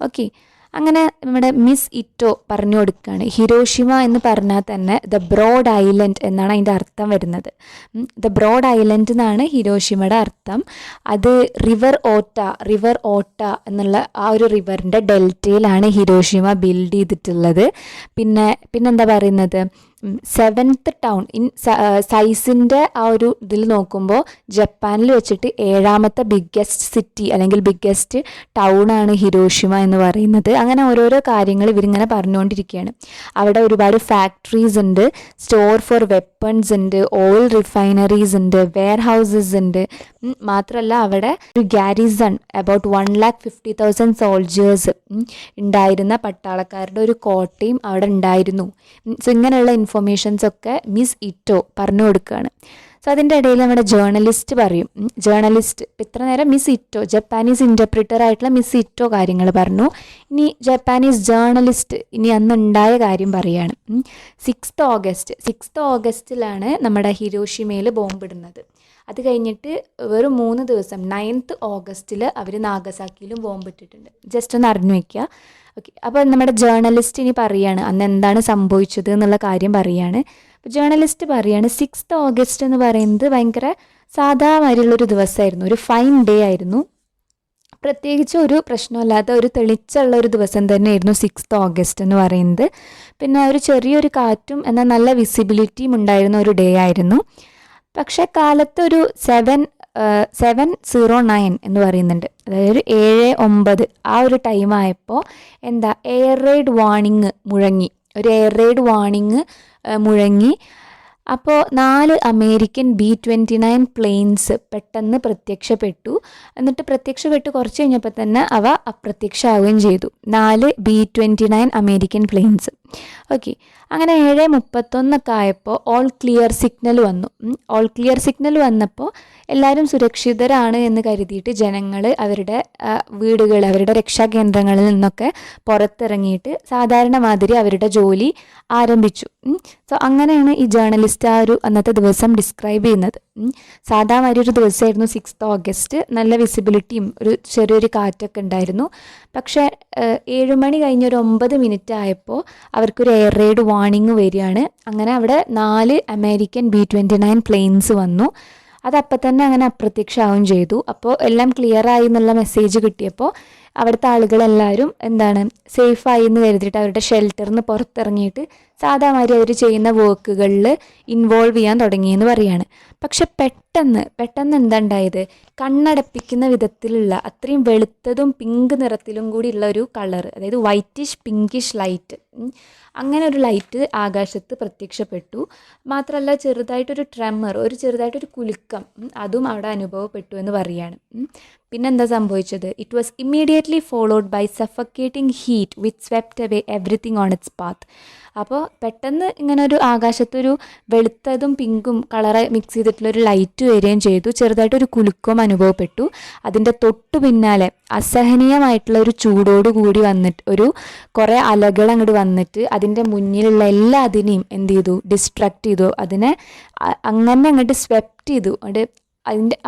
ഓക്കെ, അങ്ങനെ നമ്മുടെ മിസ് ഇറ്റോ പറഞ്ഞു കൊടുക്കുകയാണ്, ഹിരോഷിമ എന്ന് പറഞ്ഞാൽ തന്നെ ദ ബ്രോഡ് ഐലൻഡ് എന്നാണ് അതിൻ്റെ അർത്ഥം വരുന്നത്. ദ ബ്രോഡ് ഐലൻഡ് എന്നാണ് ഹിരോഷിമയുടെ അർത്ഥം. അത് റിവർ ഓട്ട എന്നുള്ള ആ ഒരു റിവറിൻ്റെ ഡെൽറ്റയിലാണ് ഹിരോഷിമ ബിൽഡ് ചെയ്തിട്ടുള്ളത്. പിന്നെന്താ പറയുന്നത്, 7th ടൗൺ ഇൻ സൈസിൻ്റെ ആ ഒരു ഇതിൽ നോക്കുമ്പോൾ ജപ്പാനിൽ വെച്ചിട്ട് 7ാമത്തെ ബിഗ്ഗസ്റ്റ് സിറ്റി അല്ലെങ്കിൽ ബിഗ്ഗസ്റ്റ് ടൗൺ ആണ് ഹിരോഷിമ എന്ന് പറയുന്നത്. അങ്ങനെ ഓരോരോ കാര്യങ്ങൾ ഇവരിങ്ങനെ പറഞ്ഞുകൊണ്ടിരിക്കുകയാണ്. അവിടെ ഒരുപാട് ഫാക്ടറീസ് ഉണ്ട്, സ്റ്റോർ ഫോർ വെപ്പൺസ് ഉണ്ട്, ഓയിൽ റിഫൈനറീസ് ഉണ്ട്, വെയർ ഹൗസസ് ഉണ്ട്. മാത്രമല്ല അവിടെ ഒരു ഗാരിസൺ അബൌട്ട് 1,50,000 സോൾജേഴ്സ് ഉണ്ടായിരുന്ന പട്ടാളക്കാരുടെ ഒരു കോട്ടയും അവിടെ ഉണ്ടായിരുന്നു. സോ ഇങ്ങനെയുള്ള ഇൻഫർമേഷൻസ് ഒക്കെ മിസ് ഇറ്റോ പറഞ്ഞു കൊടുക്കുകയാണ്. സോ അതിൻ്റെ ഇടയിൽ നമ്മുടെ ജേർണലിസ്റ്റ് ഇത്ര നേരം മിസ് ഇറ്റോ ജപ്പാനീസ് ഇൻ്റർപ്രിറ്റർ ആയിട്ടുള്ള മിസ് ഇറ്റോ കാര്യങ്ങൾ പറഞ്ഞു. ഇനി ജപ്പാനീസ് ജേർണലിസ്റ്റ് അന്നുണ്ടായ കാര്യം പറയുകയാണ്. 6th ഓഗസ്റ്റിലാണ് നമ്മുടെ ഹിരോഷിമയിൽ ബോംബിടുന്നത്. അത് കഴിഞ്ഞിട്ട് വെറും 3 ദിവസം 9th ഓഗസ്റ്റിൽ അവർ നാഗസാക്കിയിലും ബോംബിട്ടിട്ടുണ്ട്. ജസ്റ്റ് ഒന്ന് അറിഞ്ഞു വയ്ക്കുക. ഓക്കെ, അപ്പോൾ നമ്മുടെ ജേർണലിസ്റ്റ് ഇനി പറയുകയാണ് അന്ന് എന്താണ് സംഭവിച്ചത് എന്നുള്ള കാര്യം പറയുകയാണ്. അപ്പോൾ ജേർണലിസ്റ്റ് പറയുകയാണ് 6th ഓഗസ്റ്റ് എന്ന് പറയുന്നത് ഭയങ്കര സാധാരണമായിട്ടുള്ളൊരു ദിവസമായിരുന്നു, ഒരു ഫൈൻ ഡേ ആയിരുന്നു. പ്രത്യേകിച്ച് ഒരു പ്രശ്നമില്ലാത്ത ഒരു തെളിച്ചുള്ള ഒരു ദിവസം തന്നെയായിരുന്നു 6th ഓഗസ്റ്റ് എന്ന് പറയുന്നത്. പിന്നെ ഒരു ചെറിയൊരു കാറ്റും എന്നാൽ നല്ല വിസിബിലിറ്റിയും ഉണ്ടായിരുന്ന ഒരു ഡേ ആയിരുന്നു. പക്ഷേ കാലത്ത് ഒരു 7:09 എന്ന് പറയുന്നുണ്ട്, അതായത് ഒരു 7:09 ആ ഒരു ടൈമായപ്പോൾ എയർ റെയ്ഡ് വാർണിംഗ് മുഴങ്ങി. ഒരു എയർ റെയ്ഡ് വാർണിംഗ് മുഴങ്ങി. അപ്പോൾ 4 അമേരിക്കൻ B-29 പ്ലെയിൻസ് പെട്ടെന്ന് പ്രത്യക്ഷപ്പെട്ടു. എന്നിട്ട് പ്രത്യക്ഷപ്പെട്ട് കുറച്ച് കഴിഞ്ഞപ്പോൾ തന്നെ അവ അപ്രത്യക്ഷമാവുകയും ചെയ്തു. 4 B-29 അമേരിക്കൻ പ്ലെയിൻസ്. ഓക്കെ, അങ്ങനെ 7:31 ആയപ്പോൾ ഓൾ ക്ലിയർ സിഗ്നൽ വന്നു. ഓൾ ക്ലിയർ സിഗ്നൽ വന്നപ്പോൾ എല്ലാവരും സുരക്ഷിതരാണ് എന്ന് കരുതിയിട്ട് ജനങ്ങൾ അവരുടെ വീടുകൾ, അവരുടെ രക്ഷാകേന്ദ്രങ്ങളിൽ നിന്നൊക്കെ പുറത്തിറങ്ങിയിട്ട് സാധാരണ മാതിരി അവരുടെ ജോലി ആരംഭിച്ചു. സോ അങ്ങനെയാണ് ഈ ജേർണലിസ്റ്റ് ആ ഒരു അന്നത്തെ ദിവസം ഡിസ്ക്രൈബ് ചെയ്യുന്നത്. സാധാരണ ഒരു ദിവസമായിരുന്നു 6th ഓഗസ്റ്റ്. നല്ല വിസിബിലിറ്റിയും ഒരു ചെറിയൊരു കാറ്റൊക്കെ ഉണ്ടായിരുന്നു. പക്ഷേ 7 മണി കഴിഞ്ഞ് ഒരു 9 മിനിറ്റ് ആയപ്പോൾ അവർക്കൊരു എയർ റെയ്ഡ് വാർണിംഗ് വരികയാണ്. അങ്ങനെ അവിടെ 4 അമേരിക്കൻ B-29 പ്ലെയിൻസ് വന്നു. അതപ്പം തന്നെ അങ്ങനെ അപ്രത്യക്ഷമാവുകയും ചെയ്തു. അപ്പോൾ എല്ലാം ക്ലിയറായി എന്നുള്ള മെസ്സേജ് കിട്ടിയപ്പോൾ അവിടുത്തെ ആളുകളെല്ലാവരും സേഫായി എന്ന് കരുതിയിട്ട് അവരുടെ ഷെൽട്ടറിൽ നിന്ന് പുറത്തിറങ്ങിയിട്ട് സാധാരണ അവർ ചെയ്യുന്ന വർക്കുകളിൽ ഇൻവോൾവ് ചെയ്യാൻ തുടങ്ങിയെന്ന് പറയാണ്. പക്ഷെ പെട്ടെന്ന് എന്താ ഉണ്ടായത്, കണ്ണടപ്പിക്കുന്ന വിധത്തിലുള്ള അത്രയും വെളുത്തതും പിങ്ക് നിറത്തിലും കൂടി ഉള്ള ഒരു കളർ, അതായത് വൈറ്റിഷ് പിങ്കിഷ് ലൈറ്റ്, അങ്ങനെ ഒരു ലൈറ്റ് ആകാശത്ത് പ്രത്യക്ഷപ്പെട്ടു. മാത്രമല്ല ചെറുതായിട്ടൊരു ട്രെമർ, ചെറുതായിട്ടൊരു കുലുക്കം അതും അവിടെ അനുഭവപ്പെട്ടു എന്ന് പറയാണ്. പിന്നെന്താ സംഭവിച്ചത്? It was immediately followed by suffocating heat which swept away everything on its path. അപ്പോൾ പെട്ടെന്ന് ഇങ്ങനെ ഒരു ആകാശത്തൊരു വെളുത്തതും പിങ്കും കളറ് മിക്സ് ചെയ്തിട്ടുള്ളൊരു ലൈറ്റ് വരികയും ചെയ്തു. ചെറുതായിട്ടൊരു കുലുക്കവും അനുഭവപ്പെട്ടു. അതിൻ്റെ തൊട്ടു പിന്നാലെ അസഹനീയമായിട്ടുള്ള ഒരു ചൂടോട് കൂടി വന്നിട്ട് കുറേ അലകൾ അങ്ങോട്ട് വന്നിട്ട് അതിൻ്റെ മുന്നിലുള്ള എല്ലാതിനെയും എന്ത് ചെയ്തു, ഡിസ്ട്രാക്ട് ചെയ്തു. അതിനെ അങ്ങനെ അങ്ങോട്ട് സ്വെപ്റ്റ് ചെയ്തു.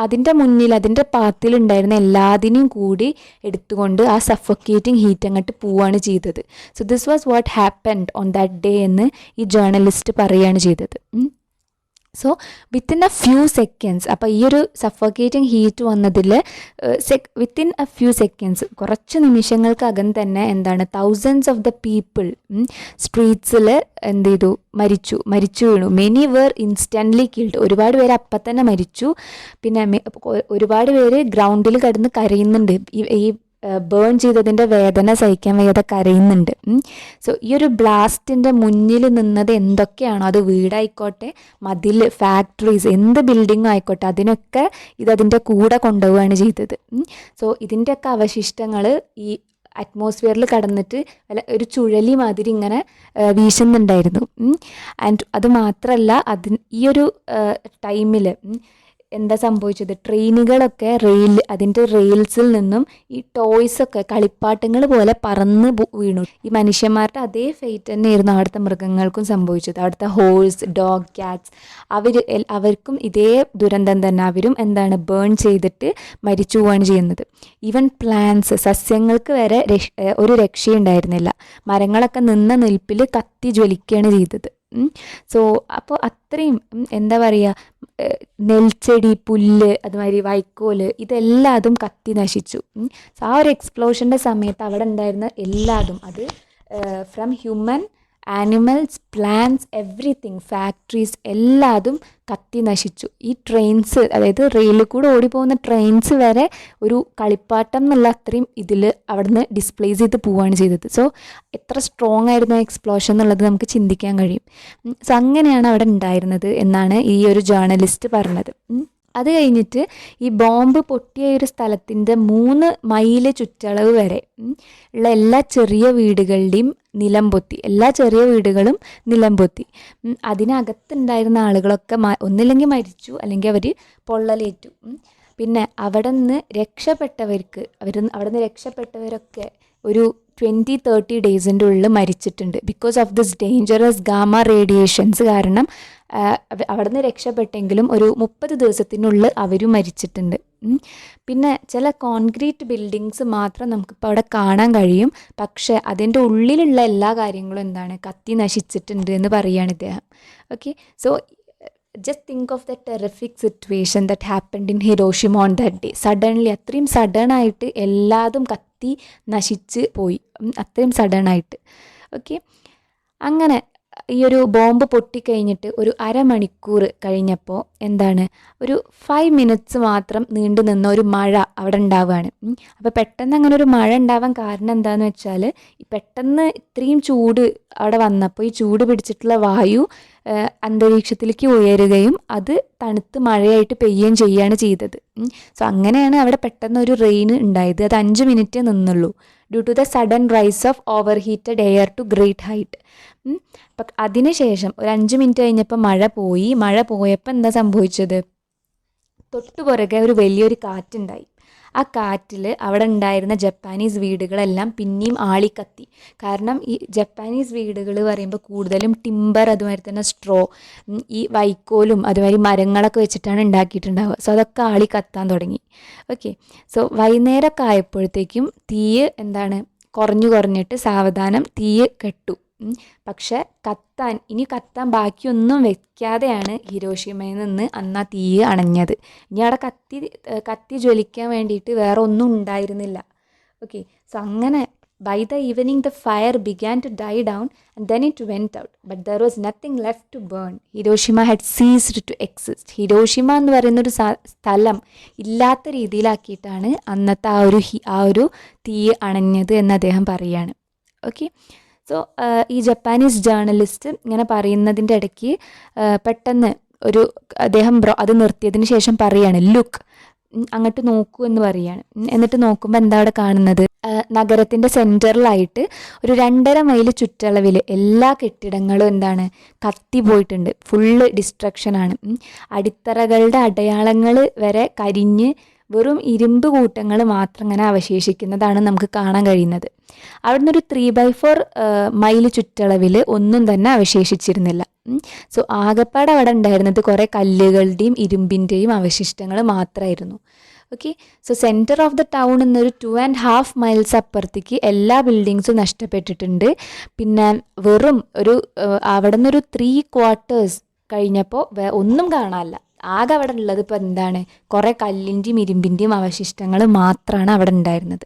അതിൻ്റെ മുന്നിൽ അതിൻ്റെ പാത്തിലുണ്ടായിരുന്ന എല്ലാതിനെയും കൂടി എടുത്തുകൊണ്ട് ആ സഫോക്കേറ്റിംഗ് ഹീറ്റ് അങ്ങോട്ട് പോവുകയാണ് ചെയ്തത്. So this was what happened on that day എന്ന് ഈ ജേർണലിസ്റ്റ് പറയുകയാണ് ചെയ്തത്. So within a few seconds, അപ്പോൾ ഈ ഒരു സഫോക്കേറ്റിംഗ് ഹീറ്റ് വന്നതിൽ വിത്തിൻ എ ഫ്യൂ സെക്കൻഡ്സ്, കുറച്ച് നിമിഷങ്ങൾക്കകം തന്നെ തൗസൻഡ്സ് ഓഫ് ദ പീപ്പിൾ സ്ട്രീറ്റ്സിൽ എന്ത് ചെയ്തു, മരിച്ചു വീണു. Many were instantly killed. ഒരുപാട് പേര് അപ്പം തന്നെ മരിച്ചു. പിന്നെ ഒരുപാട് പേര് ഗ്രൗണ്ടിൽ കിടന്ന് കരയുന്നുണ്ട്. ഈ ബേൺ ചെയ്തതിൻ്റെ വേദന സഹിക്കാൻ വയ്യാതെ കരയുന്നുണ്ട്. സോ ഈ ഒരു ബ്ലാസ്റ്റിൻ്റെ മുന്നിൽ നിന്നത് എന്തൊക്കെയാണോ, അത് വീടായിക്കോട്ടെ, മതിൽ, ഫാക്ടറീസ്, എന്ത് ബിൽഡിങ്ങും ആയിക്കോട്ടെ, അതിനൊക്കെ ഇതിൻ്റെ കൂടെ കൊണ്ടുപോവുകയാണ് ചെയ്തത്. സോ ഇതിൻ്റെയൊക്കെ അവശിഷ്ടങ്ങൾ ഈ അറ്റ്മോസ്ഫിയറിൽ കടന്നിട്ട് ഒരു ചുഴലി മാതിരി ഇങ്ങനെ വീശുന്നുണ്ടായിരുന്നു. ആൻഡ് അത് മാത്രമല്ല, ഈ ഒരു ടൈമിൽ എന്താ സംഭവിച്ചത്, ട്രെയിനുകളൊക്കെ അതിൻ്റെ റെയിൽസിൽ നിന്നും ഈ ടോയ്സൊക്കെ കളിപ്പാട്ടങ്ങൾ പോലെ പറന്ന് വീണു. ഈ മനുഷ്യന്മാരുടെ അതേ ഫേറ്റ് തന്നെയായിരുന്നു അവിടുത്തെ മൃഗങ്ങൾക്കും സംഭവിച്ചത്. അവിടുത്തെ ഹോഴ്സ്, ഡോഗ്, ക്യാറ്റ്സ് അവർക്കും ഇതേ ദുരന്തം തന്നെ. അവരും ബേൺ ചെയ്തിട്ട് മരിച്ചു പോവുകയാണ് ചെയ്യുന്നത്. ഈവൻ പ്ലാന്റ്സ്, സസ്യങ്ങൾക്ക് വരെ ഒരു രക്ഷയുണ്ടായിരുന്നില്ല. മരങ്ങളൊക്കെ നിന്ന നിൽപ്പിൽ കത്തി ജ്വലിക്കുകയാണ് ചെയ്തത്. സോ അപ്പോൾ അത്രയും എന്താ പറയുക, നെൽച്ചെടി, പുല്ല്, അതുമാതിരി വൈക്കോല്, ഇതെല്ലാതും കത്തി നശിച്ചു. സോ ആ ഒരു എക്സ്പ്ലോഷൻ്റെ സമയത്ത് അവിടെ ഉണ്ടായിരുന്ന എല്ലാതും, അത് from human, animals, plants, everything, factories, എല്ലാതും കത്തി നശിച്ചു. ഈ ട്രെയിൻസ്, അതായത് റെയിലിൽ കൂടെ ഓടിപ്പോകുന്ന ട്രെയിൻസ് വരെ ഒരു കളിപ്പാട്ടം എന്നുള്ള അത്രയും ഇതിൽ അവിടുന്ന് ഡിസ്പ്ലേസ് ചെയ്ത് പോവുകയാണ് ചെയ്തത്. സോ എത്ര സ്ട്രോങ് ആയിരുന്നു എക്സ്പ്ലോഷൻ എന്നുള്ളത് നമുക്ക് ചിന്തിക്കാൻ കഴിയും. സോ അങ്ങനെയാണ് അവിടെ ഉണ്ടായിരുന്നത് എന്നാണ് ഈ ഒരു ജേർണലിസ്റ്റ് പറഞ്ഞത്. അത് കഴിഞ്ഞിട്ട് ഈ ബോംബ് പൊട്ടിയ ഒരു സ്ഥലത്തിൻ്റെ 3 മൈല് ചുറ്റളവ് വരെ ഉള്ള എല്ലാ ചെറിയ വീടുകളുടെയും നിലംപൊത്തി. എല്ലാ ചെറിയ വീടുകളും നിലംപൊത്തി. അതിനകത്തുണ്ടായിരുന്ന ആളുകളൊക്കെ ഒന്നില്ലെങ്കിൽ മരിച്ചു, അല്ലെങ്കിൽ അവർ പൊള്ളലേറ്റു. പിന്നെ അവിടെ നിന്ന് രക്ഷപ്പെട്ടവരൊക്കെ ഒരു 20-30 ഡേയ്സിൻ്റെ ഉള്ളിൽ മരിച്ചിട്ടുണ്ട്. Because of this dangerous gamma radiations കാരണം അവിടെ നിന്ന് രക്ഷപ്പെട്ടെങ്കിലും ഒരു 30 ദിവസത്തിനുള്ളിൽ അവരും മരിച്ചിട്ടുണ്ട്. പിന്നെ ചില കോൺക്രീറ്റ് ബിൽഡിങ്സ് മാത്രം നമുക്കിപ്പോൾ അവിടെ കാണാൻ കഴിയും. പക്ഷേ അതിൻ്റെ ഉള്ളിലുള്ള എല്ലാ കാര്യങ്ങളും കത്തി നശിച്ചിട്ടുണ്ട് എന്ന് പറയുകയാണ് ഇദ്ദേഹം. Okay, so just think of the terrific situation that happened in Hiroshima on that day. Suddenly, അത്രയും സഡനായിട്ട് എല്ലാതും കത്തി നശിച്ച് പോയി, അത്രയും സഡനായിട്ട്. ഓക്കെ, അങ്ങനെ ഈ ഒരു ബോംബ് പൊട്ടിക്കഴിഞ്ഞിട്ട് ഒരു അരമണിക്കൂർ കഴിഞ്ഞപ്പോൾ എന്താണ് ഒരു 5 മിനിറ്റ്സ് മാത്രം നീണ്ടു നിന്ന ഒരു മഴ അവിടെ ഉണ്ടാവുകയാണ്. അപ്പോൾ പെട്ടെന്ന് അങ്ങനെ ഒരു മഴ ഉണ്ടാവാൻ കാരണം എന്താണെന്ന് വെച്ചാൽ പെട്ടെന്ന് ഇത്രയും ചൂട് അവിടെ വന്നപ്പോൾ ഈ ചൂട് പിടിച്ചിട്ടുള്ള വായു അന്തരീക്ഷത്തിലേക്ക് ഉയരുകയും അത് തണുത്ത് മഴയായിട്ട് പെയ്യുകയും ചെയ്യുകയാണ് ചെയ്തത്. സോ അങ്ങനെയാണ് അവിടെ പെട്ടെന്ന് ഒരു റെയിൻ ഉണ്ടായത്. അത് 5 മിനിറ്റേ നിന്നുള്ളൂ due to the sudden rise of over heated air to great height. അപ്പം അതിനുശേഷം ഒരു 5 മിനിറ്റ് കഴിഞ്ഞപ്പോൾ മഴ പോയപ്പോൾ എന്താ സംഭവിച്ചത്? തൊട്ടുപുറകെ ഒരു വലിയൊരു കാറ്റുണ്ടായി. ആ കാറ്റിൽ അവിടെ ഉണ്ടായിരുന്ന ജപ്പാനീസ് വീടുകളെല്ലാം പിന്നെയും ആളിക്കത്തി. കാരണം ഈ ജപ്പാനീസ് വീടുകൾ പറയുമ്പോൾ കൂടുതലും ടിമ്പർ, അതുമാതിരി തന്നെ സ്ട്രോ, ഈ വൈക്കോലും അതുമാതിരി മരങ്ങളൊക്കെ വെച്ചിട്ടാണ് ഉണ്ടാക്കിയിട്ടുണ്ടാവുക. സോ അതൊക്കെ ആളി കത്താൻ തുടങ്ങി. ഓക്കെ, സോ വൈകുന്നേരമൊക്കെ ആയപ്പോഴത്തേക്കും തീയ് കുറഞ്ഞിട്ട് സാവധാനം തീയ് കെട്ടു. പക്ഷെ കത്താൻ ബാക്കിയൊന്നും വെക്കാതെയാണ് ഹിരോഷിമയിൽ നിന്ന് അന്ന് ആ തീ അണഞ്ഞത്. ഇനി അവിടെ കത്തി ജ്വലിക്കാൻ വേണ്ടിയിട്ട് വേറെ ഒന്നും ഉണ്ടായിരുന്നില്ല. ഓക്കെ, സോ അങ്ങനെ by the evening the fire began to die down and then it went out but there was nothing left to burn. Hiroshima had ceased to exist. Hiroshima എന്ന് പറയുന്നൊരു സ്ഥലം ഇല്ലാത്ത രീതിയിലാക്കിയിട്ടാണ് അന്നത്തെ ആ ഒരു തീ അണഞ്ഞത് എന്ന് അദ്ദേഹം പറയുകയാണ്. ഓക്കെ, സോ ഈ ജപ്പാനീസ് ജേർണലിസ്റ്റ് ഇങ്ങനെ പറയുന്നതിൻ്റെ ഇടയ്ക്ക് പെട്ടെന്ന് അദ്ദേഹം അത് നിർത്തിയതിന് ശേഷം പറയാണ്, ലുക്ക്, അങ്ങോട്ട് നോക്കൂ എന്ന് പറയുകയാണ്. എന്നിട്ട് നോക്കുമ്പോൾ എന്താ അവിടെ കാണുന്നത്? നഗരത്തിൻ്റെ സെൻറ്ററിലായിട്ട് ഒരു 2.5 മൈൽ ചുറ്റളവിൽ എല്ലാ കെട്ടിടങ്ങളും കത്തി പോയിട്ടുണ്ട്. ഫുള്ള് ഡിസ്ട്രക്ഷനാണ്. അടിത്തറകളുടെ അടയാളങ്ങൾ വരെ കരിഞ്ഞ് വെറും ഇരുമ്പ് കൂട്ടങ്ങൾ മാത്രം ഇങ്ങനെ അവശേഷിക്കുന്നതാണ് നമുക്ക് കാണാൻ കഴിയുന്നത്. അവിടുന്ന് ഒരു 3/4 മൈൽ ചുറ്റളവിൽ ഒന്നും തന്നെ അവശേഷിച്ചിരുന്നില്ല. സോ ആകപ്പാട് അവിടെ ഉണ്ടായിരുന്നത് കുറേ കല്ലുകളുടെയും ഇരുമ്പിൻ്റെയും അവശിഷ്ടങ്ങൾ മാത്രമായിരുന്നു. Okay, so centre of the town എന്നൊരു 2.5 മൈൽസ് അപ്പുറത്തേക്ക് എല്ലാ ബിൽഡിങ്സും നഷ്ടപ്പെട്ടിട്ടുണ്ട്. പിന്നെ വെറും അവിടെ നിന്നൊരു 3 ക്വാർട്ടേഴ്സ് കഴിഞ്ഞപ്പോൾ ഒന്നും കാണാനില്ല. ആകെ അവിടെ ഉള്ളത് ഇപ്പോൾ കുറേ കല്ലിൻ്റെയും ഇരുമ്പിൻ്റെയും അവശിഷ്ടങ്ങൾ മാത്രമാണ് അവിടെ ഉണ്ടായിരുന്നത്.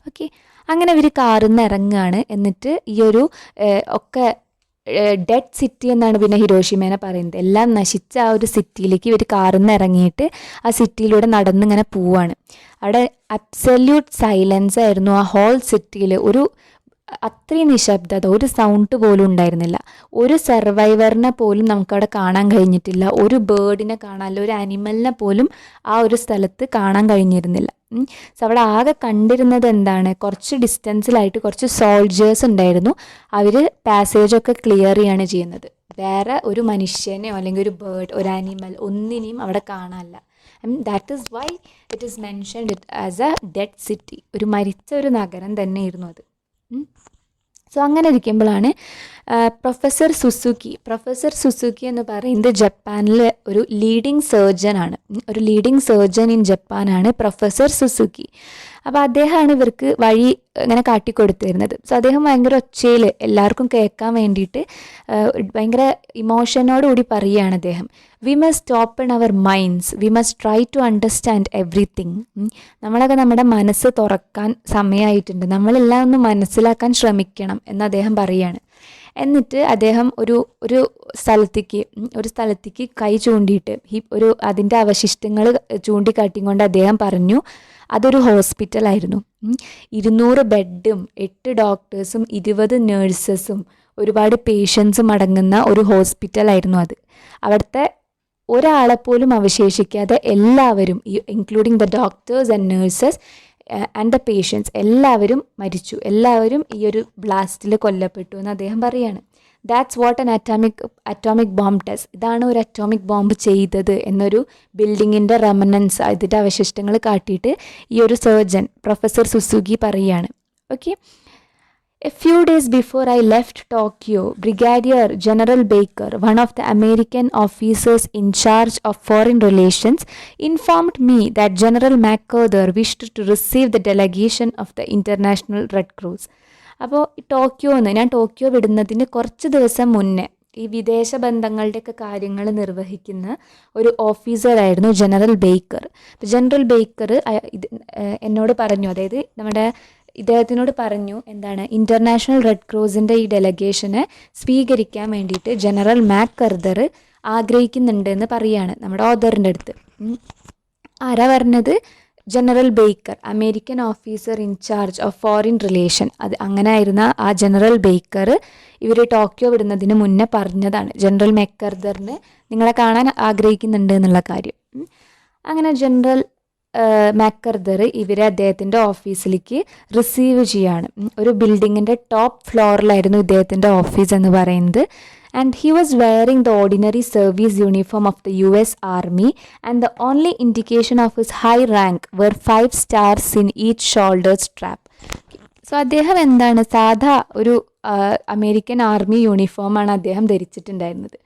ഓക്കെ, അങ്ങനെ ഇവർ കാറിൽ നിന്ന് ഇറങ്ങുകയാണ്. എന്നിട്ട് ഈ ഒരു ഒക്കെ ഡെഡ് സിറ്റി എന്നാണ് പിന്നെ ഹിരോഷിമേനെ പറയുന്നത്. എല്ലാം നശിച്ച ആ ഒരു സിറ്റിയിലേക്ക് ഇവർ കാറിൽ നിന്ന് ഇറങ്ങിയിട്ട് ആ സിറ്റിയിലൂടെ നടന്നിങ്ങനെ പോവാണ്. അവിടെ അബ്സല്യൂട്ട് സൈലൻസ് ആയിരുന്നു ആ ഹോൾ സിറ്റിയിൽ. അത്രയും നിശബ്ദത, ഒരു സൗണ്ട് പോലും ഉണ്ടായിരുന്നില്ല. ഒരു സർവൈവറിനെ പോലും നമുക്കവിടെ കാണാൻ കഴിഞ്ഞിട്ടില്ല. ഒരു ബേർഡിനെ കാണാനില്ല, ഒരു ആനിമലിനെ പോലും ആ ഒരു സ്ഥലത്ത് കാണാൻ കഴിഞ്ഞിരുന്നില്ല. സോ അവിടെ ആകെ കണ്ടിരുന്നത് കുറച്ച് ഡിസ്റ്റൻസിലായിട്ട് കുറച്ച് സോൾജേഴ്സ് ഉണ്ടായിരുന്നു. അവർ പാസേജൊക്കെ ക്ലിയർ ചെയ്യാണ് ചെയ്യുന്നത്. വേറെ ഒരു മനുഷ്യനെയോ അല്ലെങ്കിൽ ഒരു ബേർഡ്, ഒരു ആനിമൽ ഒന്നിനെയും അവിടെ കാണാനില്ല. That is why it is mentioned as A dead city. ഒരു മരിച്ച ഒരു നഗരം തന്നെയായിരുന്നു അത്. സോ അങ്ങനെ ഇരിക്കുമ്പോഴാണ് പ്രൊഫസർ സുസുക്കി എന്ന് പറയുന്നത് ജപ്പാനിലെ ഒരു ലീഡിങ് സർജൻ ഇൻ ജപ്പാനാണ് പ്രൊഫസർ സുസുക്കി. അപ്പോൾ അദ്ദേഹമാണ് ഇവർക്ക് വഴി ഇങ്ങനെ കാട്ടിക്കൊടുത്തിരുന്നത്. സോ അദ്ദേഹം ഭയങ്കര ഒച്ചയിൽ എല്ലാവർക്കും കേൾക്കാൻ വേണ്ടിയിട്ട് ഭയങ്കര ഇമോഷനോടുകൂടി പറയുകയാണ് അദ്ദേഹം, we must open our minds, we must try to understand everything. നമ്മളൊക്കെ നമ്മുടെ മനസ്സ് തുറക്കാൻ സമയമായിട്ടുണ്ട്, നമ്മളെല്ലാം ഒന്ന് മനസ്സിലാക്കാൻ ശ്രമിക്കണം എന്ന് അദ്ദേഹം പറയുകയാണ്. എന്നിട്ട് അദ്ദേഹം ഒരു സ്ഥലത്തേക്ക് കൈ ചൂണ്ടിയിട്ട് അതിൻ്റെ അവശിഷ്ടങ്ങൾ ചൂണ്ടിക്കാട്ടിക്കൊണ്ട് അദ്ദേഹം പറഞ്ഞു, അതൊരു ഹോസ്പിറ്റലായിരുന്നു. 200 ബെഡും 8 ഡോക്ടേഴ്സും 20 നേഴ്സസും ഒരുപാട് പേഷ്യൻസും അടങ്ങുന്ന ഒരു ഹോസ്പിറ്റലായിരുന്നു അത്. അവിടുത്തെ ഒരാളെപ്പോലും അവശേഷിക്കാതെ എല്ലാവരും, including the doctors and nurses and the patients, എല്ലാവരും മരിച്ചു. എല്ലാവരും ഈ ഒരു ബ്ലാസ്റ്റിൽ കൊല്ലപ്പെട്ടു എന്ന് അദ്ദേഹം പറയാണ്. That's what an atomic bomb test. ഇതാണ് ഒരു അറ്റോമിക് ബോംബ് ചെയ്തത് എന്നൊരു ബിൽഡിങ്ങിൻ്റെ റെമനൻസ്, ഇതിൻ്റെ അവശിഷ്ടങ്ങൾ കാട്ടിയിട്ട് ഈ ഒരു സർജൻ പ്രൊഫസർ സുസുക്കി പറയുകയാണ്. Okay, A few days before I left Tokyo, Brigadier General Baker, one of the American officers in charge of foreign relations, informed me that General MacArthur wished to receive the delegation of the International Red Cross. അപ്പോൾ ഞാൻ Tokyo വിടുന്നതിന് കുറച്ച് ദിവസം മുന്നേ ഈ വിദേശ ബന്ധങ്ങളുടെയൊക്കെ കാര്യങ്ങൾ നിർവഹിക്കുന്ന ഒരു ഓഫീസറായിരുന്നു ജനറൽ ബേക്കർ. ജനറൽ ബേക്കർ എന്നോട് പറഞ്ഞു, അതായത് നമ്മുടെ ഇദ്ദേഹത്തിനോട് പറഞ്ഞു എന്താണ് ഇൻ്റർനാഷണൽ റെഡ് ക്രോസിൻ്റെ ഈ ഡെലഗേഷനെ സ്വീകരിക്കാൻ വേണ്ടിയിട്ട് ജനറൽ മാക്കർദർ ആഗ്രഹിക്കുന്നുണ്ട് എന്ന് പറയുകയാണ് നമ്മുടെ ഓഥറിൻ്റെ അടുത്ത്. ആരാ പറഞ്ഞത്? General Baker, American officer in charge of foreign relation. അത് അങ്ങനെ ആയിരുന്ന ആ ജനറൽ ബേക്കർ ഇവർ ടോക്കിയോ വിടുന്നതിന് മുന്നേ പറഞ്ഞതാണ് ജനറൽ മെക്കർദറിന് നിങ്ങളെ കാണാൻ ആഗ്രഹിക്കുന്നുണ്ട് എന്നുള്ള കാര്യം. അങ്ങനെ ജനറൽ മാക്കർദർ ഇവരെ അദ്ദേഹത്തിൻ്റെ ഓഫീസിലേക്ക് റിസീവ് ചെയ്യാണ്. ഒരു ബിൽഡിങ്ങിൻ്റെ ടോപ്പ് ഫ്ലോറിലായിരുന്നു ഇദ്ദേഹത്തിൻ്റെ ഓഫീസ് എന്ന് പറയുന്നത്. And he was wearing the ordinary service uniform of the US Army, and the only indication of his high rank were 5 stars in each shoulder strap. So അദ്ദേഹം എന്താണ് സാധാ ഒരു അമേരിക്കൻ ആർമി യൂണിഫോമാണ് അദ്ദേഹം ധരിച്ചിട്ടുണ്ടായിരുന്നത്.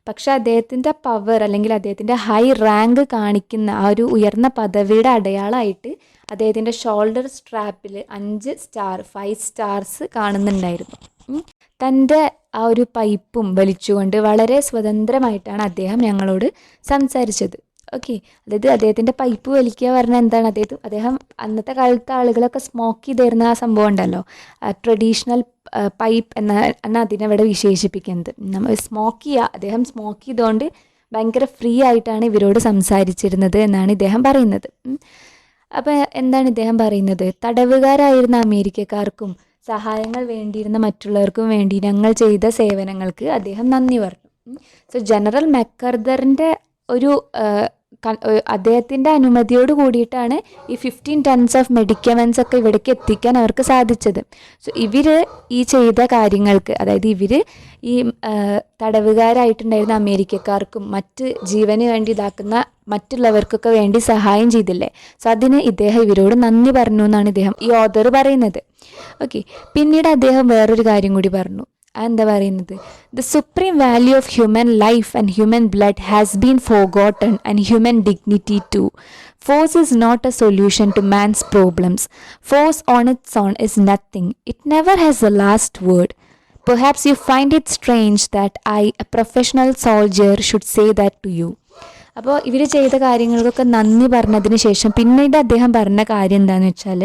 പക്ഷെ അദ്ദേഹത്തിൻ്റെ പവർ അല്ലെങ്കിൽ അദ്ദേഹത്തിൻ്റെ ഹൈ റാങ്ക് കാണിക്കുന്ന ആ ഒരു ഉയർന്ന പദവിയുടെ അടയാളമായിട്ട് അദ്ദേഹത്തിൻ്റെ ഷോൾഡർ സ്ട്രാപ്പിൽ 5 സ്റ്റാർസ് കാണുന്നുണ്ടായിരുന്നു. തൻ്റെ ആ ഒരു പൈപ്പും വലിച്ചുകൊണ്ട് വളരെ സ്വതന്ത്രമായിട്ടാണ് അദ്ദേഹം ഞങ്ങളോട് സംസാരിച്ചത്. ഓക്കെ, അതായത് അദ്ദേഹത്തിൻ്റെ പൈപ്പ് വലിക്കുക പറഞ്ഞാൽ എന്താണ്, അദ്ദേഹം അന്നത്തെ കാലത്തെ ആളുകളൊക്കെ സ്മോക്ക് ചെയ്തിരുന്ന ആ സംഭവം ഉണ്ടല്ലോ, ട്രഡീഷണൽ പൈപ്പ് എന്നാണ് അതിനവിടെ വിശേഷിപ്പിക്കുന്നത്. നമ്മൾ അദ്ദേഹം സ്മോക്ക് ചെയ്തുകൊണ്ട് ഭയങ്കര ഫ്രീ ആയിട്ടാണ് ഇവരോട് സംസാരിച്ചിരുന്നത് എന്നാണ് ഇദ്ദേഹം പറയുന്നത്. അപ്പോൾ എന്താണ് ഇദ്ദേഹം പറയുന്നത്? തടവുകാരായിരുന്ന അമേരിക്കക്കാർക്കും സഹായങ്ങൾ വേണ്ടിയിരുന്ന മറ്റുള്ളവർക്കും വേണ്ടി ഞങ്ങൾ ചെയ്ത സേവനങ്ങൾക്ക് അദ്ദേഹം നന്ദി പറഞ്ഞു. സോ ജനറൽ മെക്കർദറിൻ്റെ ഒരു അദ്ദേഹത്തിൻ്റെ അനുമതിയോട് കൂടിയിട്ടാണ് ഈ 15 tons ഓഫ് മെഡിക്കമെൻറ്റ്സ് ഒക്കെ ഇവിടേക്ക് എത്തിക്കാൻ അവർക്ക് സാധിച്ചത്. സോ ഇവർ ഈ ചെയ്ത കാര്യങ്ങൾക്ക്, അതായത് ഇവർ ഈ തടവുകാരായിട്ടുണ്ടായിരുന്ന അമേരിക്കക്കാർക്കും മറ്റ് ജീവന് വേണ്ടി ഇതാക്കുന്ന മറ്റുള്ളവർക്കൊക്കെ വേണ്ടി സഹായം ചെയ്തില്ലേ, സോ അതിന് ഇദ്ദേഹം ഇവരോട് നന്ദി പറഞ്ഞു എന്നാണ് ഈ ഓഥർ പറയുന്നത്. ഓക്കെ, പിന്നീട് അദ്ദേഹം വേറൊരു കാര്യം കൂടി പറഞ്ഞു. എന്താ പറയുന്നത്? The supreme value of human life and human blood has been forgotten and human dignity too. Force is not a solution to man's problems. Force on its own is nothing. It never has a last word. Perhaps you find it strange that I, a professional soldier, should say that to you. അപ്പോൾ ഇവർ ചെയ്ത കാര്യങ്ങൾക്കൊക്കെ നന്ദി പറഞ്ഞതിന് ശേഷം പിന്നീട് അദ്ദേഹം പറഞ്ഞ കാര്യം എന്താണെന്ന് വെച്ചാൽ,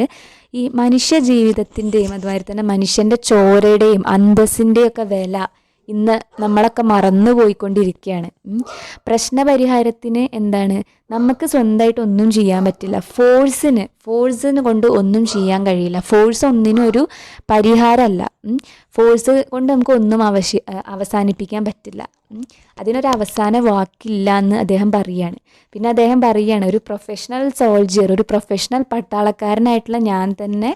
ഈ മനുഷ്യ ജീവിതത്തിൻ്റെയും അതുമാതിരി തന്നെ മനുഷ്യൻ്റെ ചോരയുടെയും അന്തസ്സിൻ്റെയൊക്കെ വില ഇന്ന് നമ്മളൊക്കെ മറന്നു പോയിക്കൊണ്ടിരിക്കുകയാണ്. പ്രശ്നപരിഹാരത്തിന് എന്താണ്, നമുക്ക് സ്വന്തമായിട്ട് ഒന്നും ചെയ്യാൻ പറ്റില്ല. ഫോഴ്സിന് കൊണ്ട് ഒന്നും ചെയ്യാൻ കഴിയില്ല. ഫോഴ്സ് ഒന്നിനും ഒരു പരിഹാരമല്ല. ഫോഴ്സ് കൊണ്ട് നമുക്ക് ഒന്നും അവസാനിപ്പിക്കാൻ പറ്റില്ല. അതിനൊരു അവസാന വാക്കില്ല എന്ന് അദ്ദേഹം പറയുകയാണ്. പിന്നെ അദ്ദേഹം പറയുകയാണ്, ഒരു പ്രൊഫഷണൽ സോൾജിയർ, ഒരു പ്രൊഫഷണൽ പട്ടാളക്കാരനായിട്ടുള്ള ഞാൻ തന്നെ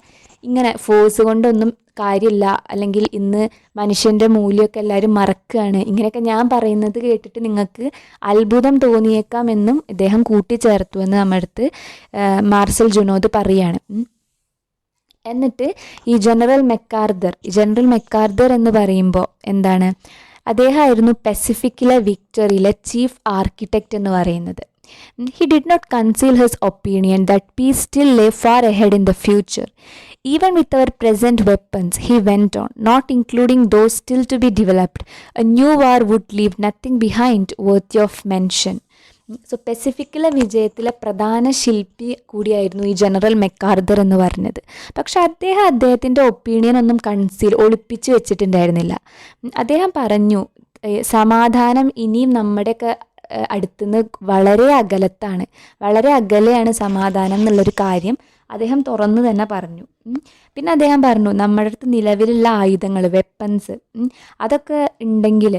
ഇങ്ങനെ ഫോഴ്സ് കൊണ്ടൊന്നും കാര്യമില്ല, അല്ലെങ്കിൽ ഇന്ന് മനുഷ്യൻ്റെ മൂല്യമൊക്കെ എല്ലാവരും മറക്കുകയാണ്, ഇങ്ങനെയൊക്കെ ഞാൻ പറയുന്നത് കേട്ടിട്ട് നിങ്ങൾക്ക് അത്ഭുതം തോന്നിയേക്കാമെന്നും ഇദ്ദേഹം കൂട്ടിച്ചേർത്തു എന്ന് നമ്മുടെ അടുത്ത് മാർസൽ ജുനോദ് പറയുകയാണ്. എന്നിട്ട് ഈ ജനറൽ മെക്കാർദർ എന്ന് പറയുമ്പോൾ എന്താണ്, അദ്ദേഹമായിരുന്നു പസഫിക്കിലെ വിക്ടറിയിലെ ചീഫ് ആർക്കിടെക്റ്റ് എന്ന് പറയുന്നത്. He did not conceal his opinion that peace still lay far ahead in the future. Even with our present weapons, he went on, not including those still to be developed, a new war would leave nothing behind worthy of mention. So പസഫിക്കിലെ വിജയത്തിലെ പ്രധാന ശില്പി കൂടിയായിരുന്നു ഈ general മെക്കാർദർ എന്ന് പറഞ്ഞത്. പക്ഷെ അദ്ദേഹത്തിൻ്റെ ഒപ്പീനിയൻ ഒന്നും ഒളിപ്പിച്ച് വെച്ചിട്ടുണ്ടായിരുന്നില്ല. അദ്ദേഹം പറഞ്ഞു, സമാധാനം ഇനിയും നമ്മുടെയൊക്കെ അടുത്തുനിന്ന് വളരെ അകലെയാണ് സമാധാനം എന്നുള്ളൊരു കാര്യം അദ്ദേഹം തുറന്നു തന്നെ പറഞ്ഞു. പിന്നെ അദ്ദേഹം പറഞ്ഞു, നമ്മുടെ അടുത്ത് നിലവിലുള്ള ആയുധങ്ങൾ, വെപ്പൺസ്, അതൊക്കെ ഉണ്ടെങ്കിൽ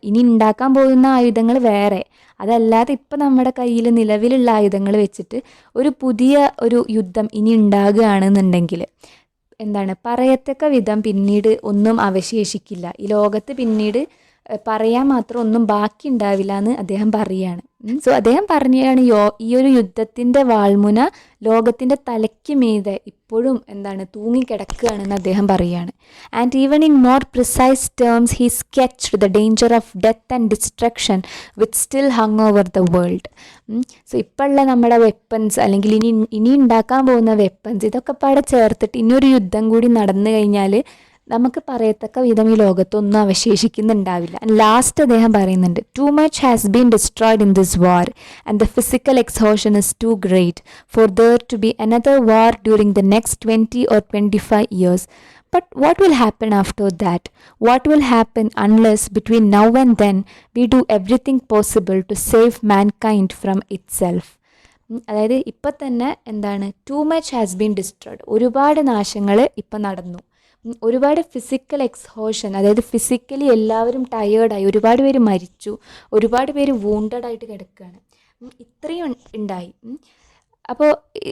ഇനി ഉണ്ടാക്കാൻ പോകുന്ന ആയുധങ്ങൾ വേറെ, അതല്ലാതെ ഇപ്പം നമ്മുടെ കയ്യിൽ നിലവിലുള്ള ആയുധങ്ങൾ വെച്ചിട്ട് ഒരു പുതിയ ഒരു യുദ്ധം ഇനി ഉണ്ടാകുകയാണെന്നുണ്ടെങ്കിൽ എന്താണ്, പറയത്തക്ക വിധം പിന്നീട് ഒന്നും അവശേഷിക്കില്ല. ഈ ലോകത്ത് പിന്നീട് പറയാൻ മാത്രം ഒന്നും ബാക്കി ഉണ്ടാവില്ല എന്ന് അദ്ദേഹം പറയുകയാണ്. സോ അദ്ദേഹം പറഞ്ഞതാണ്, ഈ ഒരു യുദ്ധത്തിൻ്റെ വാൾമുന ലോകത്തിൻ്റെ തലയ്ക്ക് മീതെ ഇപ്പോഴും എന്താണ് തൂങ്ങിക്കിടക്കുകയാണെന്ന് അദ്ദേഹം പറയുകയാണ്. And even in more precise terms he sketched the danger of death and destruction which still hung over the world. So ഇപ്പോഴുള്ള നമ്മുടെ വെപ്പൺസ്, അല്ലെങ്കിൽ ഇനി ഉണ്ടാക്കാൻ പോകുന്ന വെപ്പൺസ്, ഇതൊക്കെ പാടെ ചേർത്തിട്ട് ഇനിയൊരു യുദ്ധം കൂടി നടന്നു കഴിഞ്ഞാൽ നമുക്ക് പറയത്തക്ക വിധം ഈ ലോകത്തൊന്നും അവശേഷിക്കുന്നുണ്ടാവില്ല. ലാസ്റ്റ് അദ്ദേഹം പറയുന്നുണ്ട്, too much has been destroyed in this war and the physical exhaustion is too great for there to be another war during the next 20 or 25 years. But what will happen after that? What will happen unless between now and then we do everything possible to save mankind from itself? അതായത് ഇപ്പം തന്നെ എന്താണ്, to much has been destroyed, ഒരുപാട് നാശങ്ങൾ ഇപ്പം നടന്നു. ഒരുപാട് physical എക്സ്ഹോഷൻ, അതായത് physically എല്ലാവരും ടയേർഡായി, ഒരുപാട് പേര് മരിച്ചു, ഒരുപാട് പേര് വൂണ്ടഡ് ആയിട്ട് കിടക്കുകയാണ്. ഇത്രയും ഉണ്ടായി. അപ്പോൾ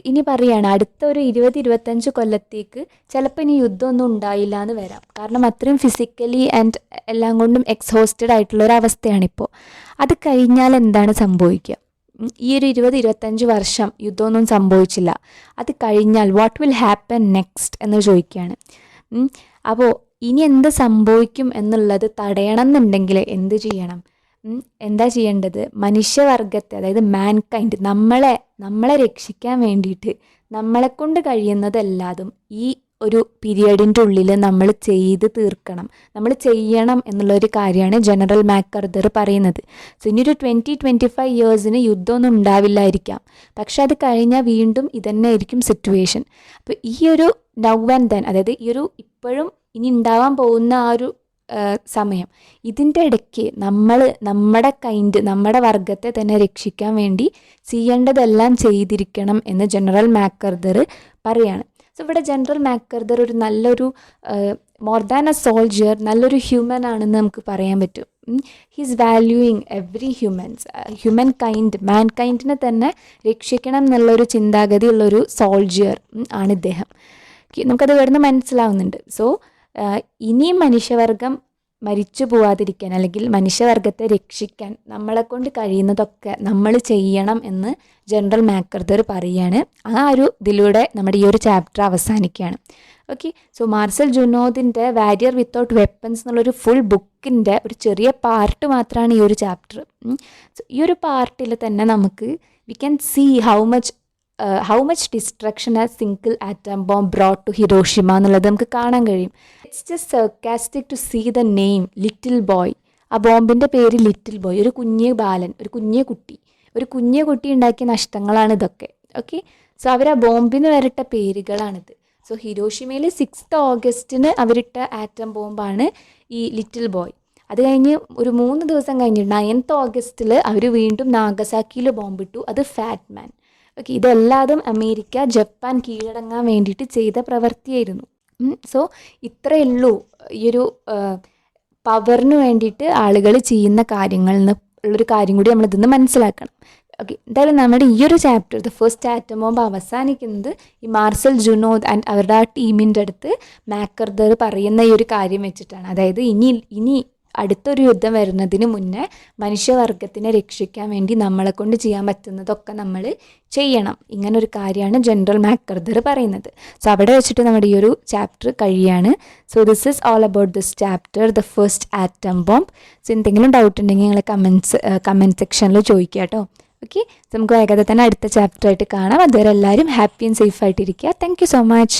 ഇനി പറയുകയാണ്, അടുത്ത ഒരു 20-25 കൊല്ലത്തേക്ക് ചിലപ്പോൾ ഇനി യുദ്ധമൊന്നും ഉണ്ടായില്ല എന്ന് വരാം. കാരണം അത്രയും ഫിസിക്കലി ആൻഡ് എല്ലാം കൊണ്ടും എക്സോസ്റ്റഡ് ആയിട്ടുള്ളൊരവസ്ഥയാണിപ്പോൾ. അത് കഴിഞ്ഞാൽ എന്താണ് സംഭവിക്കുക? ഈ ഒരു 20-25 വർഷം യുദ്ധമൊന്നും സംഭവിച്ചില്ല. അത് കഴിഞ്ഞാൽ വാട്ട് വിൽ ഹാപ്പൻ നെക്സ്റ്റ് എന്ന് ചോദിക്കുകയാണ്. അപ്പോൾ ഇനി എന്ത് സംഭവിക്കും എന്നുള്ളത് തടയണം എന്നുണ്ടെങ്കിൽ എന്ത് ചെയ്യണം? എന്താ ചെയ്യേണ്ടത്? മനുഷ്യവർഗത്തെ, അതായത് മാൻകൈൻഡ്, നമ്മളെ രക്ഷിക്കാൻ വേണ്ടിയിട്ട് നമ്മളെക്കൊണ്ട് കഴിയുന്നതെല്ലാതും ഈ ഒരു പീരിയഡിൻ്റെ ഉള്ളിൽ നമ്മൾ ചെയ്ത് തീർക്കണം, നമ്മൾ ചെയ്യണം എന്നുള്ളൊരു കാര്യമാണ് ജനറൽ മാക്കർദർ പറയുന്നത്. സോ ഇനിയൊരു 20-25 ഇയേഴ്സിന് യുദ്ധമൊന്നും ഉണ്ടാവില്ലായിരിക്കാം, പക്ഷെ അത് കഴിഞ്ഞാൽ വീണ്ടും ഇതന്നെ ആയിരിക്കും സിറ്റുവേഷൻ. അപ്പോൾ ഈ ഒരു നൗ ആൻഡ് ദെൻ, അതായത് ഈ ഒരു ഇപ്പോഴും ഇനി ഉണ്ടാവാൻ പോകുന്ന ആ ഒരു സമയം, ഇതിൻ്റെ ഇടയ്ക്ക് നമ്മുടെ വർഗത്തെ തന്നെ രക്ഷിക്കാൻ വേണ്ടി ചെയ്യേണ്ടതെല്ലാം ചെയ്തിരിക്കണം എന്ന് ജനറൽ മാക്കർദർ പറയാണ്. സോ ഇവിടെ ജനറൽ മാക്കർദർ ഒരു നല്ലൊരു മോർ ദാൻ എ സോൾജിയർ, നല്ലൊരു ഹ്യൂമൻ ആണെന്ന് നമുക്ക് പറയാൻ പറ്റും. He's valuing every human kind, man കൈൻഡിനെ തന്നെ രക്ഷിക്കണം എന്നുള്ളൊരു ചിന്താഗതി ഉള്ളൊരു സോൾജിയർ ആണ് ഇദ്ദേഹം. നമുക്കത് ഇവിടുന്ന് മനസ്സിലാവുന്നുണ്ട്. സോ ഇനിയും മനുഷ്യവർഗം മരിച്ചു പോവാതിരിക്കാൻ, അല്ലെങ്കിൽ മനുഷ്യവർഗത്തെ രക്ഷിക്കാൻ നമ്മളെക്കൊണ്ട് കഴിയുന്നതൊക്കെ നമ്മൾ ചെയ്യണം എന്ന് ജനറൽ മാക്കർദർ പറയുകയാണ്. ആ ഒരു ഇതിലൂടെ നമ്മുടെ ഈ ഒരു ചാപ്റ്റർ അവസാനിക്കുകയാണ്. ഓക്കെ, സോ മാർസൽ ജുനോദിൻ്റെ വാരിയർ വിത്തൗട്ട് വെപ്പൺസ് എന്നുള്ളൊരു ഫുൾ ബുക്കിൻ്റെ ഒരു ചെറിയ പാർട്ട് മാത്രമാണ് ഈ ഒരു ചാപ്റ്റർ. സോ ഈ ഒരു പാർട്ടിൽ തന്നെ നമുക്ക് we can see how much destruction ആ single atom bomb brought to Hiroshima എന്നുള്ളത് നമുക്ക് കാണാൻ കഴിയും. It's just sarcastic to see the name little boy. ആ ബോംബിൻ്റെ പേര് ലിറ്റിൽ ബോയ്, ഒരു കുഞ്ഞ് ബാലൻ, ഒരു കുഞ്ഞു കുട്ടി ഉണ്ടാക്കിയ നഷ്ടങ്ങളാണ് ഇതൊക്കെ. ഓക്കെ, സോ അവർ ആ ബോംബിന് വരട്ട പേരുകളാണിത്. സോ ഹിരോഷിമയിൽ 6th ഓഗസ്റ്റിന് അവരിട്ട ആറ്റം ബോംബാണ് ഈ ലിറ്റിൽ ബോയ്. അത് കഴിഞ്ഞ് ഒരു 3 ദിവസം കഴിഞ്ഞ് 9th ഓഗസ്റ്റിൽ അവർ വീണ്ടും നാഗസാക്കിയിൽ ബോംബിട്ടു, അത് ഫാറ്റ് മാൻ. ഓക്കെ, ഇതെല്ലാതും അമേരിക്ക ജപ്പാൻ കീഴടങ്ങാൻ വേണ്ടിയിട്ട് ചെയ്ത പ്രവൃത്തിയായിരുന്നു. സോ ഇത്രയേ ഉള്ളൂ ഈ ഒരു പവറിന് വേണ്ടിയിട്ട് ആളുകൾ ചെയ്യുന്ന കാര്യങ്ങളിൽ നിന്ന് ഉള്ളൊരു കാര്യം കൂടി നമ്മളിതിന്ന് മനസ്സിലാക്കണം. ഓക്കെ, എന്തായാലും നമ്മുടെ ഈ ഒരു chapter the first atom bomb അവസാനിക്കുന്നത് ഈ മാർസൽ ജുനോദ് ആൻഡ് അവരുടെ ആ ടീമിൻ്റെ അടുത്ത് മാക്കർദർ പറയുന്ന ഈ ഒരു കാര്യം വെച്ചിട്ടാണ്. അതായത് ഇനി അടുത്തൊരു യുദ്ധം വരുന്നതിന് മുന്നേ മനുഷ്യവർഗത്തിനെ രക്ഷിക്കാൻ വേണ്ടി നമ്മളെ കൊണ്ട് ചെയ്യാൻ പറ്റുന്നതൊക്കെ നമ്മൾ ചെയ്യണം. ഇങ്ങനൊരു കാര്യമാണ് ജനറൽ മാക്കർദർ പറയുന്നത്. സോ അവിടെ വെച്ചിട്ട് നമ്മുടെ ഈ ഒരു ചാപ്റ്റർ കഴിയാണ്. So this is all about this chapter, the first atom bomb. So എന്തെങ്കിലും ഡൗട്ട് ഉണ്ടെങ്കിൽ നിങ്ങൾ കമൻറ്റ് സെക്ഷനിൽ ചോദിക്കുക കേട്ടോ. ഓക്കെ, നമുക്ക് വേഗത്തിൽ തന്നെ അടുത്ത ചാപ്റ്ററായിട്ട് കാണാം. അതുവരെ എല്ലാവരും ഹാപ്പി ആൻഡ് സേഫ് ആയിട്ടിരിക്കുക. Thank you so much.